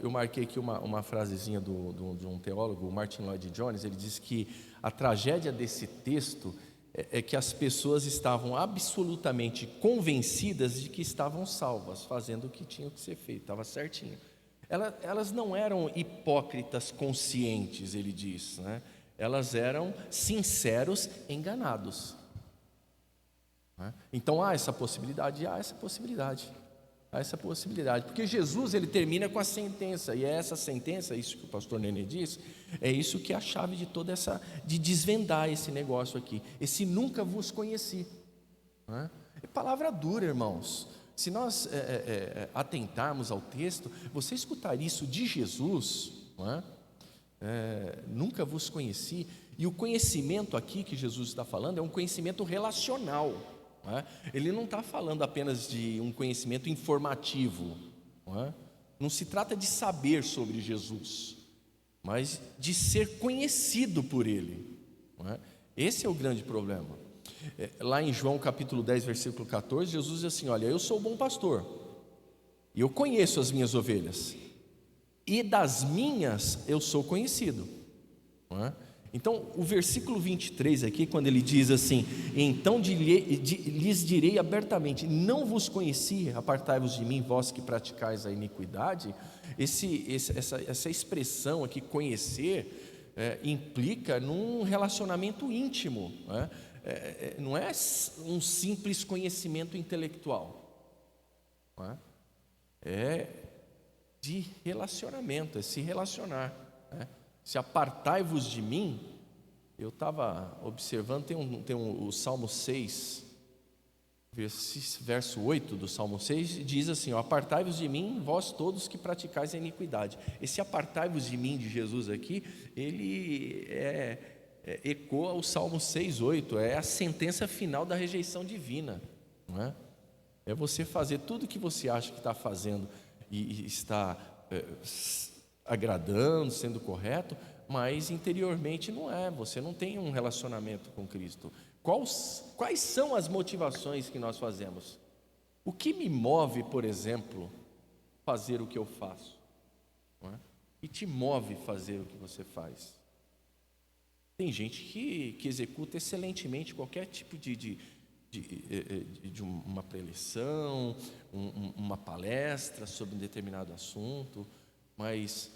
[SPEAKER 1] Eu marquei aqui uma frasezinha de um teólogo, o Martin Lloyd Jones. Ele diz que a tragédia desse texto é que as pessoas estavam absolutamente convencidas de que estavam salvas, fazendo o que tinha que ser feito, estava certinho. Elas não eram hipócritas conscientes, ele diz, né? Elas eram sinceros enganados, né? Então há essa possibilidade, porque Jesus, ele termina com a sentença, e é essa sentença, isso que o pastor Nenê disse, é isso que é a chave de toda essa, de desvendar esse negócio aqui, esse nunca vos conheci, né? É palavra dura, irmãos. Se nós atentarmos ao texto, você escutar isso de Jesus, não é? Nunca vos conheci. E o conhecimento aqui que Jesus está falando é um conhecimento relacional, não é? Ele não está falando apenas de um conhecimento informativo, não é? Não se trata de saber sobre Jesus, mas de ser conhecido por Ele, não é? Esse é o grande problema. Lá em João capítulo 10, versículo 14, Jesus diz assim: olha, eu sou o bom pastor, e eu conheço as minhas ovelhas, e das minhas eu sou conhecido, não é? Então o versículo 23 aqui, quando ele diz assim: então lhes direi abertamente, não vos conheci, apartai-vos de mim, vós que praticais a iniquidade. Essa expressão aqui, conhecer, implica num relacionamento íntimo, não é? Não é um simples conhecimento intelectual, não é? É de relacionamento, é se relacionar, né? Se apartai-vos de mim, eu estava observando, o Salmo 6, verso 8 do Salmo 6, diz assim: apartai-vos de mim, vós todos que praticais a iniquidade. Esse apartai-vos de mim de Jesus aqui, ele ecoa o Salmo 6:8, é a sentença final da rejeição divina, não é? É você fazer tudo o que você acha que está fazendo e está agradando, sendo correto, mas interiormente não é, você não tem um relacionamento com Cristo. Quais são as motivações que nós fazemos? O que me move, por exemplo, fazer o que eu faço? Não é? E te move fazer o que você faz? Tem gente que executa excelentemente qualquer tipo de uma preleção, uma palestra sobre um determinado assunto, mas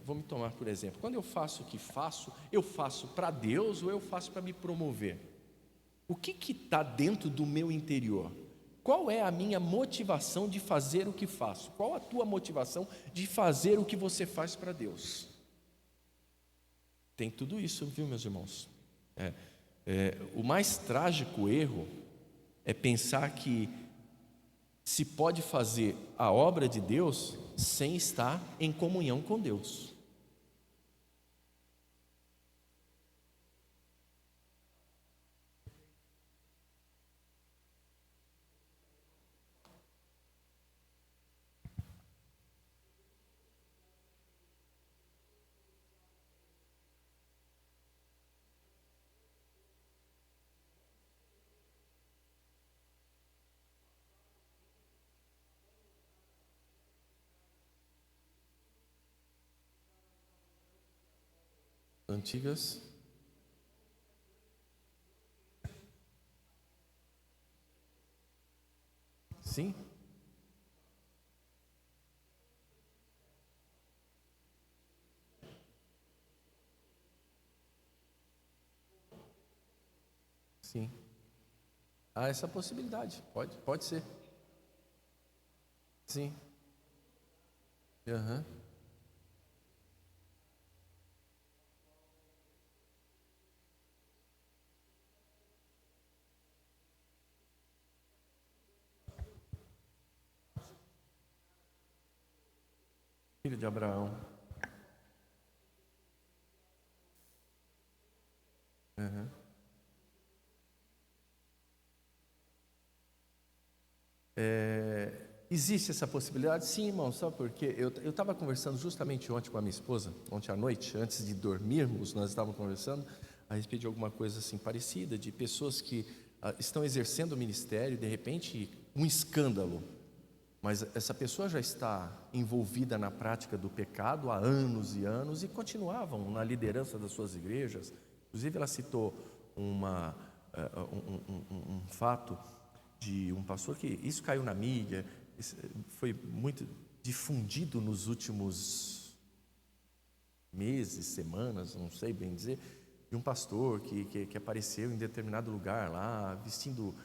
[SPEAKER 1] vou me tomar por exemplo. Quando eu faço o que faço, eu faço para Deus ou eu faço para me promover? O que está dentro do meu interior? Qual é a minha motivação de fazer o que faço? Qual a tua motivação de fazer o que você faz para Deus? Tem tudo isso, viu, meus irmãos? O mais trágico erro é pensar que se pode fazer a obra de Deus sem estar em comunhão com Deus. Antigas. Sim. Sim. Há essa possibilidade, pode ser. Sim. Aham. filho de Abraão. Uhum. Existe essa possibilidade? Sim, irmão, sabe por quê? Eu estava conversando justamente ontem com a minha esposa, ontem à noite, antes de dormirmos, nós estávamos conversando a respeito de alguma coisa assim parecida, de pessoas que estão exercendo o ministério, de repente, um escândalo, mas essa pessoa já está envolvida na prática do pecado há anos e anos e continuavam na liderança das suas igrejas. Inclusive, ela citou um fato de um pastor que isso caiu na mídia, foi muito difundido nos últimos meses, semanas, não sei bem dizer, de um pastor que apareceu em determinado lugar lá, vestindo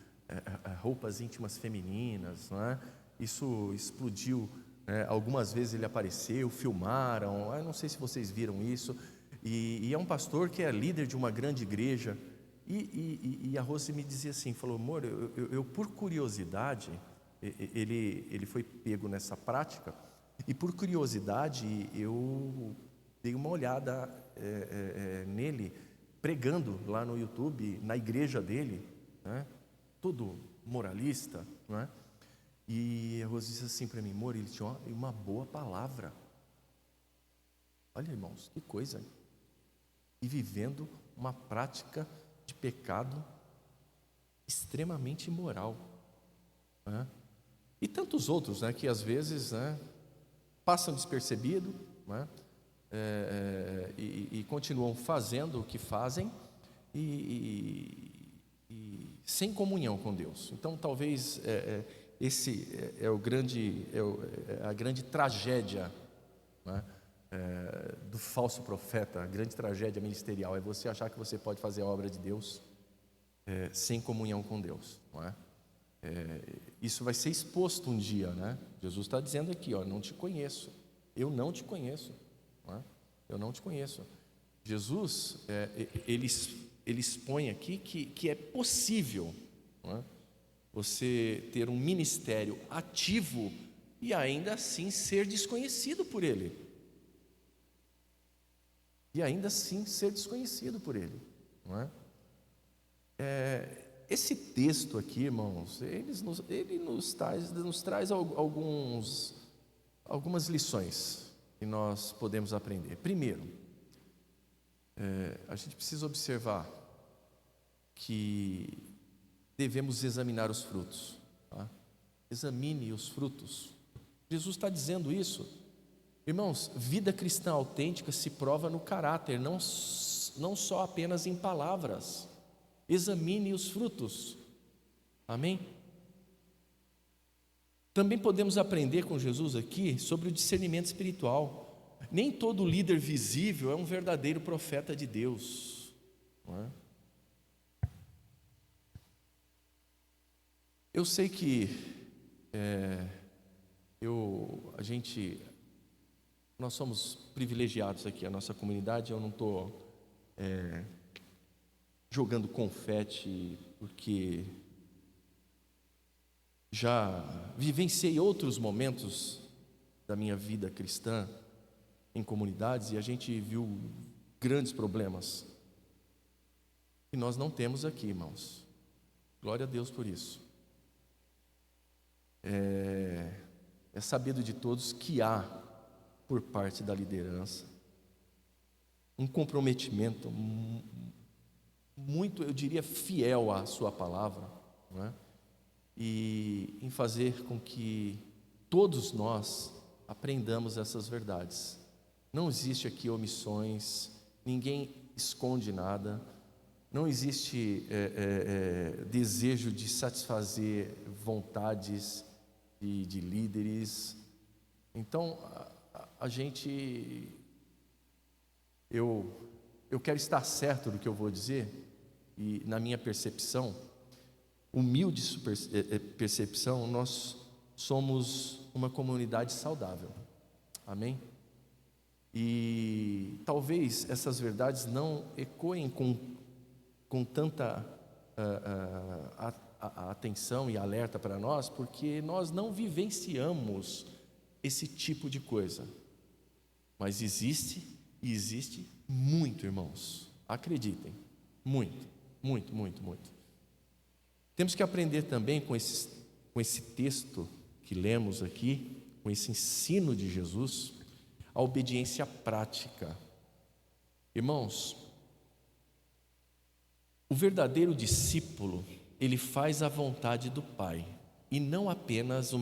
[SPEAKER 1] roupas íntimas femininas, não é? Isso explodiu, né? Algumas vezes ele apareceu, filmaram, eu não sei se vocês viram isso, e é um pastor que é líder de uma grande igreja, e a Rose me dizia assim, falou, amor, eu por curiosidade, ele foi pego nessa prática, e por curiosidade eu dei uma olhada nele, pregando lá no YouTube, na igreja dele, né? Todo moralista, não é? E a Rose disse assim para mim, amor, ele tinha uma boa palavra. Olha, irmãos, que coisa, hein? E vivendo uma prática de pecado extremamente imoral, né? E tantos outros, né, que às vezes, né, passam despercebido, né, e continuam fazendo o que fazem e sem comunhão com Deus. Então talvez esse é a grande tragédia, né, do falso profeta, a grande tragédia ministerial é você achar que você pode fazer a obra de Deus sem comunhão com Deus, não é? Isso vai ser exposto um dia, né? Jesus está dizendo aqui, ó, não te conheço, eu não te conheço, não é? Eu não te conheço. Jesus, ele expõe aqui que é possível, não é? Você ter um ministério ativo e ainda assim ser desconhecido por Ele. E ainda assim ser desconhecido por Ele, não é? Esse texto aqui, irmãos, ele nos traz algumas lições que nós podemos aprender. Primeiro, a gente precisa observar que devemos examinar os frutos, tá? Examine os frutos. Jesus está dizendo isso. Irmãos, vida cristã autêntica se prova no caráter, não só apenas em palavras. Examine os frutos. Amém? Também podemos aprender com Jesus aqui sobre o discernimento espiritual. Nem todo líder visível é um verdadeiro profeta de Deus, não é? Eu sei que nós somos privilegiados aqui, a nossa comunidade. Eu não estou jogando confete, porque já vivenciei outros momentos da minha vida cristã em comunidades e a gente viu grandes problemas que nós não temos aqui, irmãos. Glória a Deus por isso. É sabido de todos que há, por parte da liderança, um comprometimento muito, eu diria, fiel à sua palavra, não é? E em fazer com que todos nós aprendamos essas verdades. Não existe aqui omissões, ninguém esconde nada, não existe desejo de satisfazer vontades de líderes. Então, eu quero estar certo do que eu vou dizer, e na minha percepção, humilde percepção, nós somos uma comunidade saudável, amém? E talvez essas verdades não ecoem com tanta atenção e alerta para nós, porque nós não vivenciamos esse tipo de coisa, Mas existe, e existe muito, irmãos. Acreditem, muito, muito, muito, muito. Temos que aprender também com esse texto que lemos aqui, com esse ensino de Jesus, a obediência prática. Irmãos, o verdadeiro discípulo, ele faz a vontade do Pai, e não apenas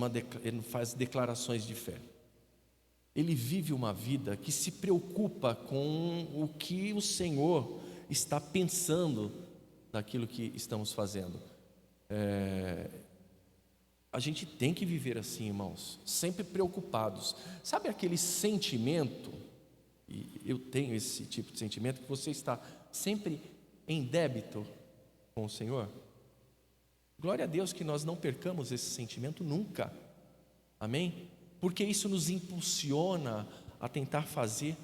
[SPEAKER 1] ele faz declarações de fé. Ele vive uma vida que se preocupa com o que o Senhor está pensando daquilo que estamos fazendo. A gente tem que viver assim, irmãos, sempre preocupados. Sabe aquele sentimento, e eu tenho esse tipo de sentimento, que você está sempre em débito com o Senhor? Glória a Deus que nós não percamos esse sentimento nunca, amém? Porque isso nos impulsiona a tentar fazer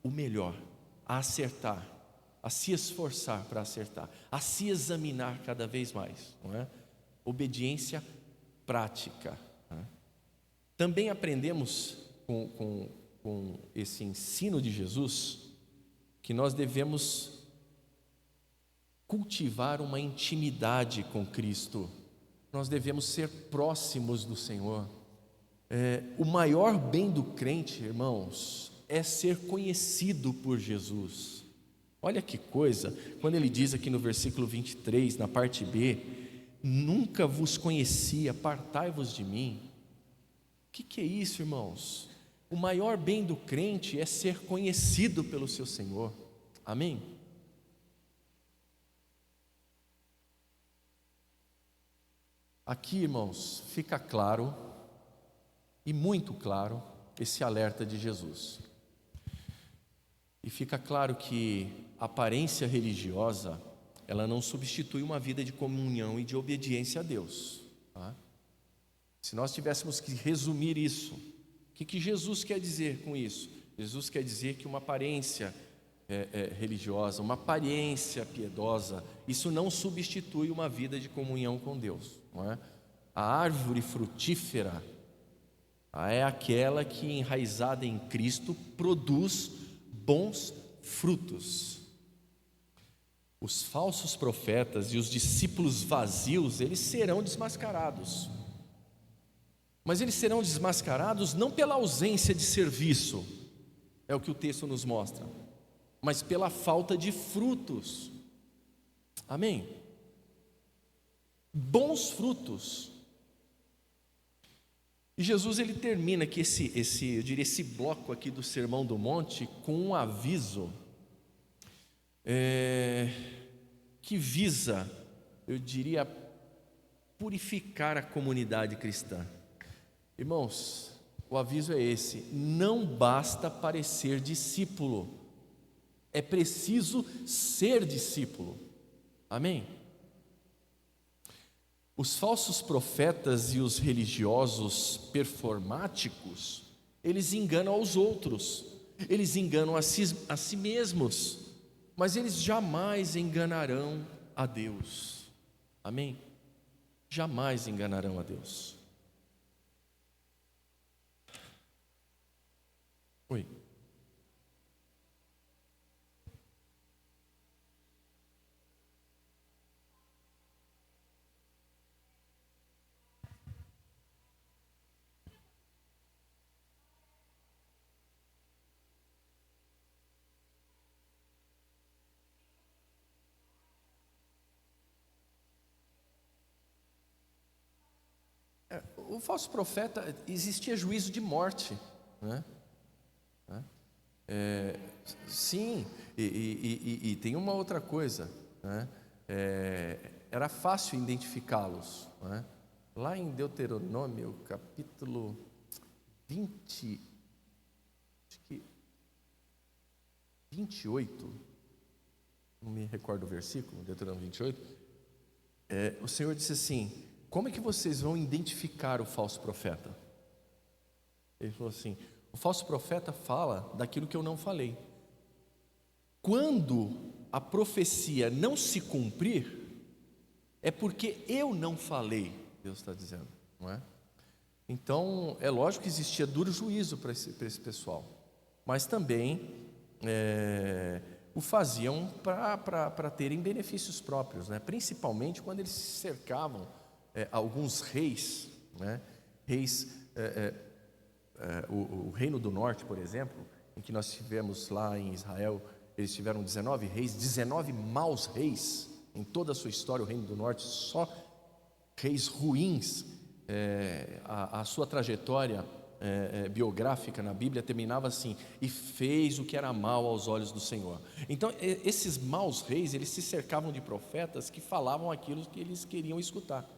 [SPEAKER 1] o melhor, a acertar, a se esforçar para acertar, a se examinar cada vez mais, não é? Obediência prática, né? Também aprendemos com esse ensino de Jesus que nós devemos cultivar uma intimidade com Cristo, nós devemos ser próximos do Senhor. O maior bem do crente, irmãos, é ser conhecido por Jesus. Olha que coisa, quando ele diz aqui no versículo 23, na parte B, nunca vos conheci, apartai-vos de mim. O que é isso, irmãos? O maior bem do crente é ser conhecido pelo seu Senhor, amém? Aqui, irmãos, fica claro, e muito claro, esse alerta de Jesus. E fica claro que a aparência religiosa, ela não substitui uma vida de comunhão e de obediência a Deus, tá? Se nós tivéssemos que resumir isso, o que Jesus quer dizer com isso? Jesus quer dizer que uma aparência religiosa, uma aparência piedosa, isso não substitui uma vida de comunhão com Deus, não é? A árvore frutífera é aquela que, enraizada em Cristo, produz bons frutos. Os falsos profetas e os discípulos vazios, eles serão desmascarados. Mas eles serão desmascarados não pela ausência de serviço, é o que o texto nos mostra, mas pela falta de frutos. Amém? Bons frutos. E Jesus, ele termina aqui esse bloco aqui do Sermão do Monte com um aviso que visa, eu diria, purificar a comunidade cristã. Irmãos, o aviso é esse: não basta parecer discípulo, é preciso ser discípulo. Amém? Os falsos profetas e os religiosos performáticos, eles enganam aos outros, eles enganam a si mesmos, mas eles jamais enganarão a Deus. Amém? Jamais enganarão a Deus. Oi. O falso profeta, existia juízo de morte, né? Sim, e tem uma outra coisa, né? Era fácil identificá-los, né? Lá em Deuteronômio, capítulo 20, acho que 28, não me recordo o versículo, Deuteronômio 28, o Senhor disse assim: como é que vocês vão identificar o falso profeta? Ele falou assim: o falso profeta fala daquilo que eu não falei. Quando a profecia não se cumprir, é porque eu não falei, Deus está dizendo, não é? Então, é lógico que existia duro juízo para esse pessoal. mas também o faziam para terem benefícios próprios, né? Principalmente quando eles se cercavam, alguns reis, né? Reis, o Reino do Norte, por exemplo, em que nós tivemos lá em Israel, eles tiveram 19 reis, 19 maus reis em toda a sua história. O Reino do Norte, só reis ruins. A sua trajetória biográfica na Bíblia terminava assim: e fez o que era mal aos olhos do Senhor. Então esses maus reis, eles se cercavam de profetas que falavam aquilo que eles queriam escutar,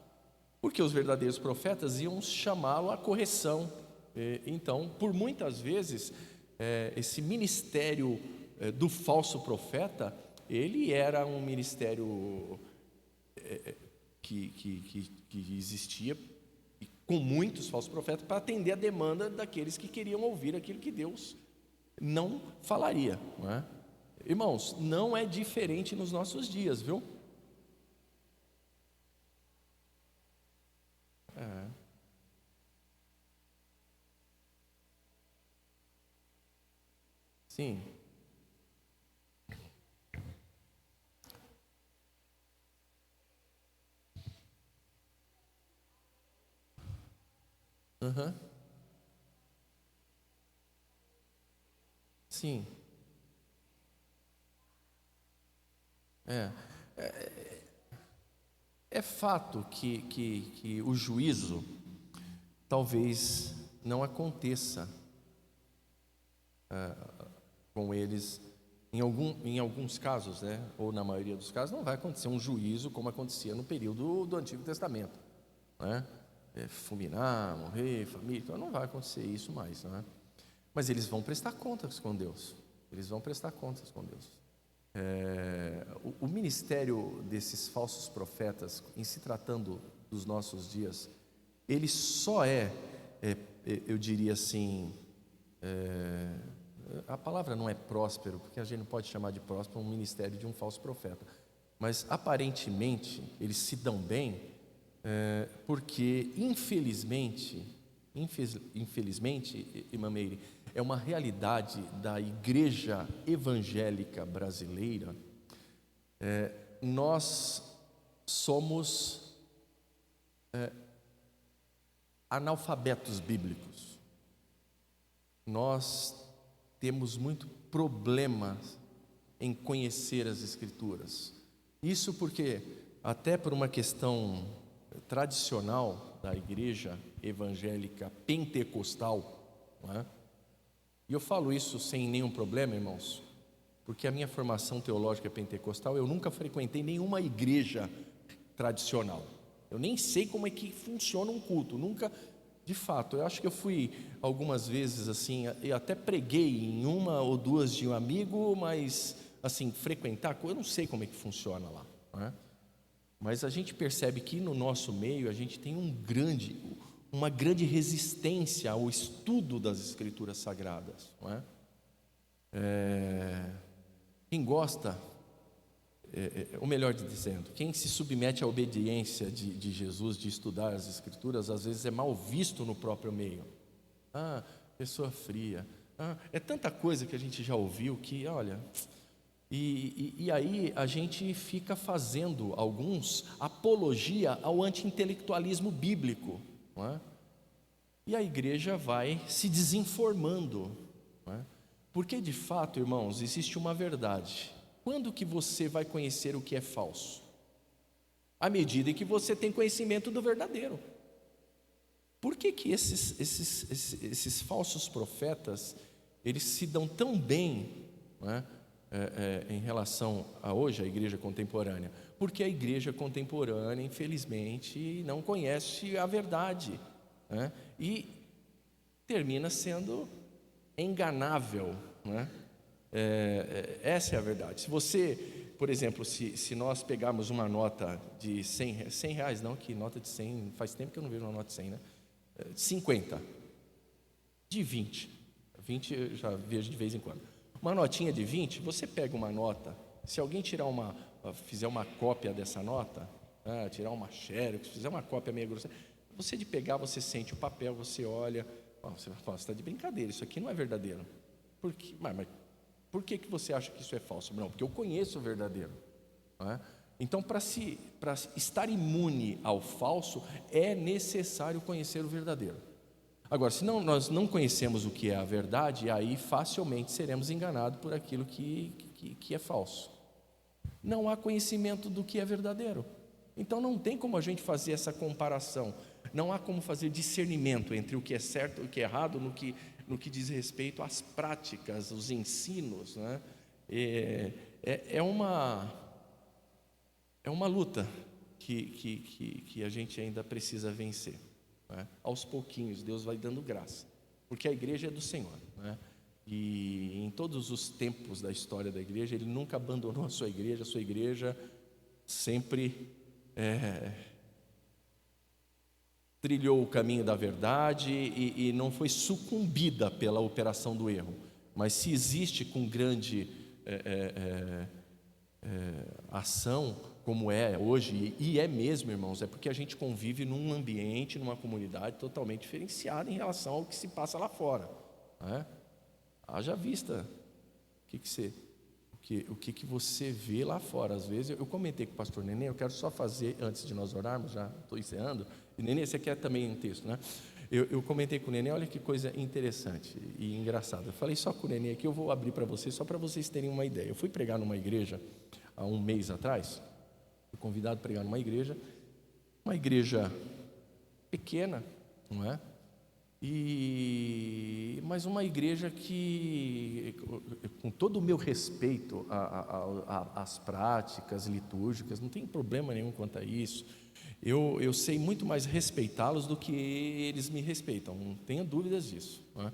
[SPEAKER 1] porque os verdadeiros profetas iam chamá-lo à correção. Então, por muitas vezes, esse ministério do falso profeta, ele era um ministério que existia com muitos falsos profetas para atender a demanda daqueles que queriam ouvir aquilo que Deus não falaria, não é? Irmãos, não é diferente nos nossos dias, viu? Sim. Aham. Sim. É. É fato que o juízo talvez não aconteça com eles, em alguns casos, né? Ou na maioria dos casos, não vai acontecer um juízo como acontecia no período do Antigo Testamento, né? Fulminar, morrer, família, então não vai acontecer isso mais, né? Mas eles vão prestar contas com Deus, eles vão prestar contas com Deus. O ministério desses falsos profetas, em se tratando dos nossos dias, ele só eu diria assim, a palavra não é próspero, porque a gente não pode chamar de próspero um ministério de um falso profeta, mas aparentemente eles se dão bem, porque infelizmente, Irmã Meire, é uma realidade da igreja evangélica brasileira. Nós somos analfabetos bíblicos. Nós temos muito problema em conhecer as Escrituras. Isso porque, até por uma questão tradicional da igreja evangélica pentecostal, não é? E eu falo isso sem nenhum problema, irmãos, porque a minha formação teológica é pentecostal. Eu nunca frequentei nenhuma igreja tradicional. Eu nem sei como é que funciona um culto, nunca, de fato. Eu acho que eu fui algumas vezes assim, e até preguei em uma ou duas de um amigo, mas assim, frequentar, eu não sei como é que funciona lá, não é? Mas a gente percebe que no nosso meio a gente tem uma grande resistência ao estudo das Escrituras Sagradas, não é? Quem gosta, ou melhor dizendo, quem se submete à obediência de Jesus, de estudar as Escrituras, às vezes é mal visto no próprio meio. Pessoa fria. É tanta coisa que a gente já ouviu que, olha... E aí a gente fica fazendo, alguns, apologia ao anti-intelectualismo bíblico, não é? E a igreja vai se desinformando, não é? Porque de fato, irmãos, existe uma verdade. Quando que você vai conhecer o que é falso? À medida em que você tem conhecimento do verdadeiro. Por que que esses falsos profetas, eles se dão tão bem, não é? Em relação a hoje, a igreja contemporânea? Porque a igreja contemporânea, infelizmente, não conhece a verdade, né? E termina sendo enganável, né? Essa é a verdade. Se você, por exemplo, se nós pegarmos uma nota de 100 reais, não, que nota de 100, faz tempo que eu não vejo uma nota de 100, né? 50, de 20 eu já vejo de vez em quando. Uma notinha de 20, você pega uma nota, se alguém fizer uma cópia dessa nota, tirar uma xerox, fizer uma cópia meio grosseira, você de pegar, você sente o papel, você olha, você está de brincadeira, isso aqui não é verdadeiro. Mas por que você acha que isso é falso? Não, porque eu conheço o verdadeiro. Não é? Então, para estar imune ao falso, é necessário conhecer o verdadeiro. Agora, se nós não conhecemos o que é a verdade, aí facilmente seremos enganados por aquilo que é falso. Não há conhecimento do que é verdadeiro. Então não tem como a gente fazer essa comparação. Não há como fazer discernimento entre o que é certo e o que é errado no que diz respeito às práticas, os ensinos, né? É uma luta que a gente ainda precisa vencer, né? Aos pouquinhos Deus vai dando graça, porque a igreja é do Senhor, né? E em todos os tempos da história da igreja, Ele nunca abandonou a sua igreja sempre trilhou o caminho da verdade e não foi sucumbida pela operação do erro. Mas se existe com grande ação, como é hoje, e é mesmo, irmãos, é porque a gente convive num ambiente, numa comunidade totalmente diferenciada em relação ao que se passa lá fora, né? Haja vista o que você vê lá fora. Às vezes, eu comentei com o pastor Nenê, eu quero só fazer, antes de nós orarmos, já estou encerrando, e Nenê, você quer também um texto, né? Eu comentei com o Nenê, olha que coisa interessante e engraçada. Eu falei só com o Nenê aqui, eu vou abrir para vocês, só para vocês terem uma ideia. Eu fui pregar numa igreja, há um mês atrás, fui convidado a pregar numa igreja pequena, não é? Mas uma igreja que, com todo o meu respeito às práticas litúrgicas, não tem problema nenhum quanto a isso. Eu sei muito mais respeitá-los do que eles me respeitam, não tenha dúvidas disso, né?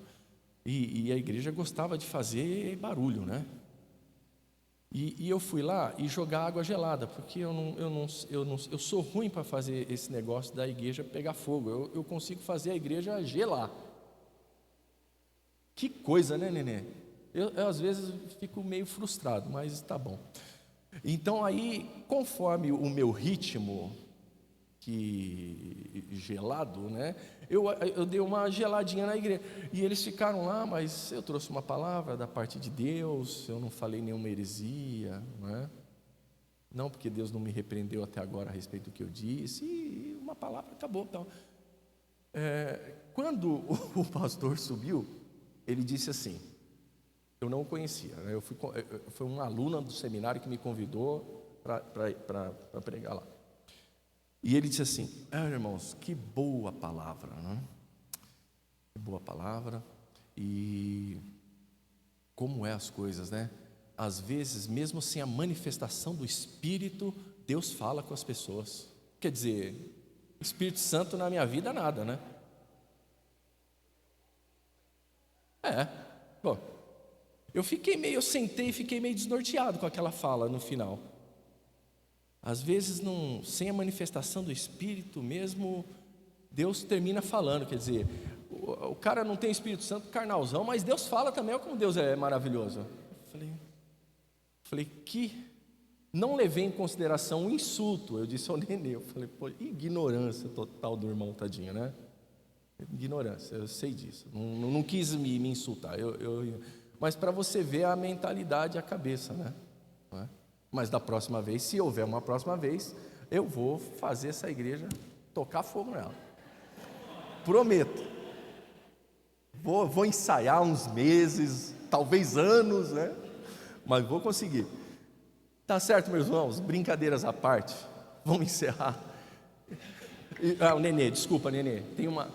[SPEAKER 1] E a igreja gostava de fazer barulho, né? E eu fui lá e jogar água gelada, porque eu sou ruim para fazer esse negócio da igreja pegar fogo. Eu consigo fazer a igreja gelar. Que coisa, né, Nenê? Eu às vezes fico meio frustrado, mas tá bom. Então aí, conforme o meu ritmo gelado, né? Eu dei uma geladinha na igreja, e eles ficaram lá, mas eu trouxe uma palavra da parte de Deus, eu não falei nenhuma heresia, né? Não, porque Deus não me repreendeu até agora a respeito do que eu disse, e uma palavra acabou. Então, quando o pastor subiu, ele disse assim, eu não o conhecia, né? Foi uma aluna do seminário que me convidou para pregar lá. E ele disse assim, irmãos, que boa palavra, né? Que boa palavra. E como é as coisas, né? Às vezes, mesmo sem a manifestação do Espírito, Deus fala com as pessoas. Quer dizer, Espírito Santo na minha vida, nada, né? Bom, eu sentei e fiquei meio desnorteado com aquela fala no final. Às vezes, sem a manifestação do Espírito mesmo, Deus termina falando. Quer dizer, o cara não tem Espírito Santo, carnalzão, mas Deus fala também, olha como Deus é maravilhoso. Falei que não levei em consideração o insulto. Eu disse ao Nenê, eu falei, pô, ignorância total do irmão, tadinho, né? Ignorância, eu sei disso. Não quis me insultar, mas para você ver a mentalidade, a cabeça, né? Não é? Mas da próxima vez, se houver uma próxima vez, eu vou fazer essa igreja tocar fogo nela. Prometo. Vou ensaiar uns meses, talvez anos, né? Mas vou conseguir. Tá certo, meus irmãos? Brincadeiras à parte. Vamos encerrar. O Nenê, desculpa, Nenê. Tem uma...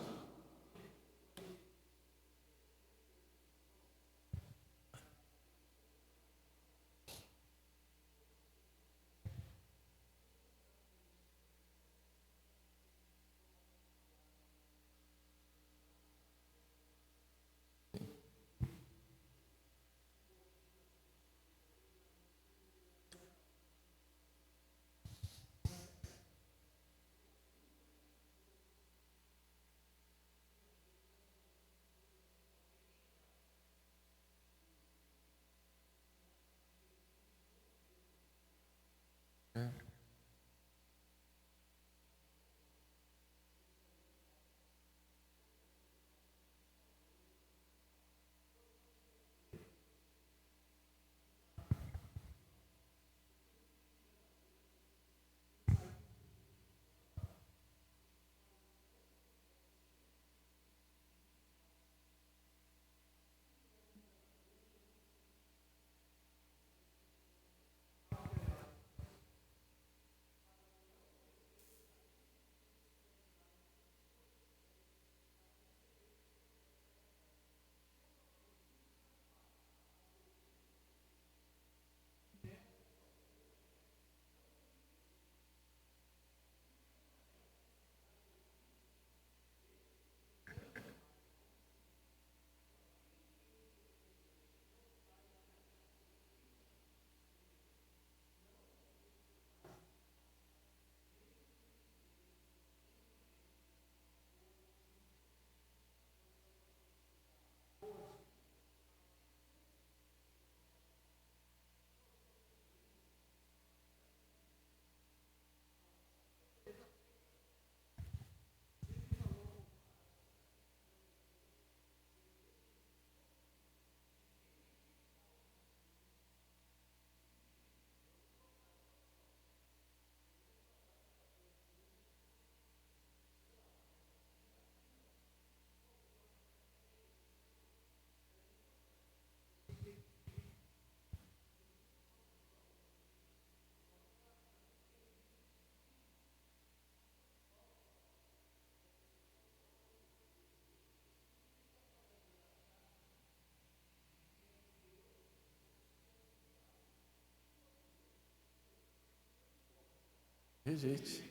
[SPEAKER 1] Rejeite.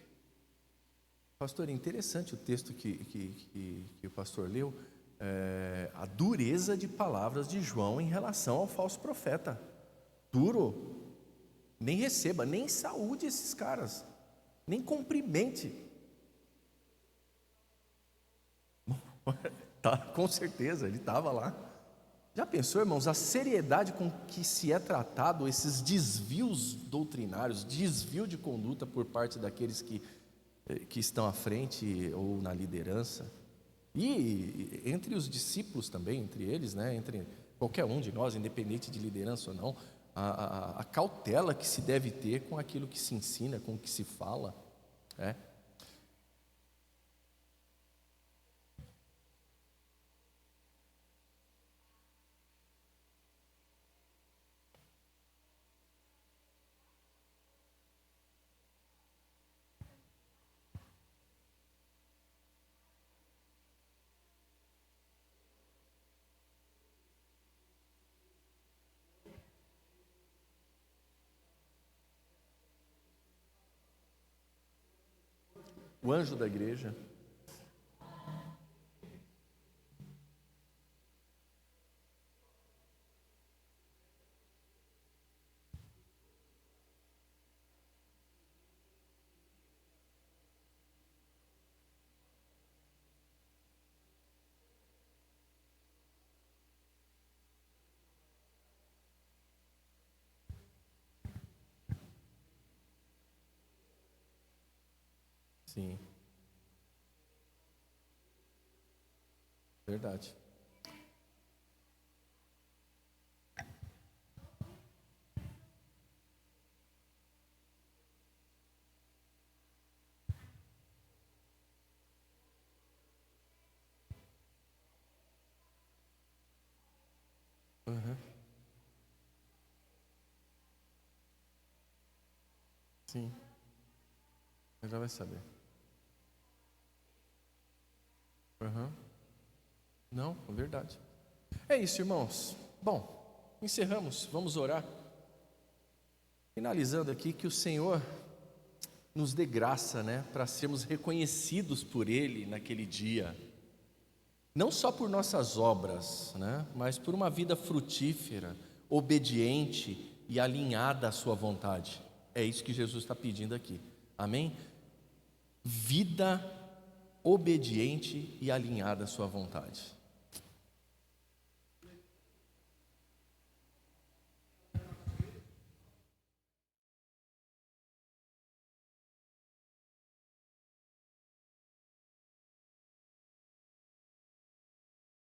[SPEAKER 1] Pastor, é interessante o texto que o pastor leu, a dureza de palavras de João em relação ao falso profeta. Duro. Nem receba, nem saúde esses caras, nem cumprimente. Tá, com certeza, ele estava lá. Já pensou, irmãos, a seriedade com que se é tratado esses desvios doutrinários, desvio de conduta por parte daqueles que estão à frente ou na liderança, e entre os discípulos também, entre eles, né, entre qualquer um de nós, independente de liderança ou não, a cautela que se deve ter com aquilo que se ensina, com o que se fala, né? O anjo da igreja. Sim, verdade. Uhum. Sim, já vai saber. Uhum. Não, é verdade. É isso, irmãos. Bom, encerramos, vamos orar. Finalizando aqui, que o Senhor nos dê graça, né, para sermos reconhecidos por Ele naquele dia, não só por nossas obras, né, mas por uma vida frutífera, obediente e alinhada à Sua vontade. É isso que Jesus está pedindo aqui, amém? Vida obediente e alinhada à Sua vontade.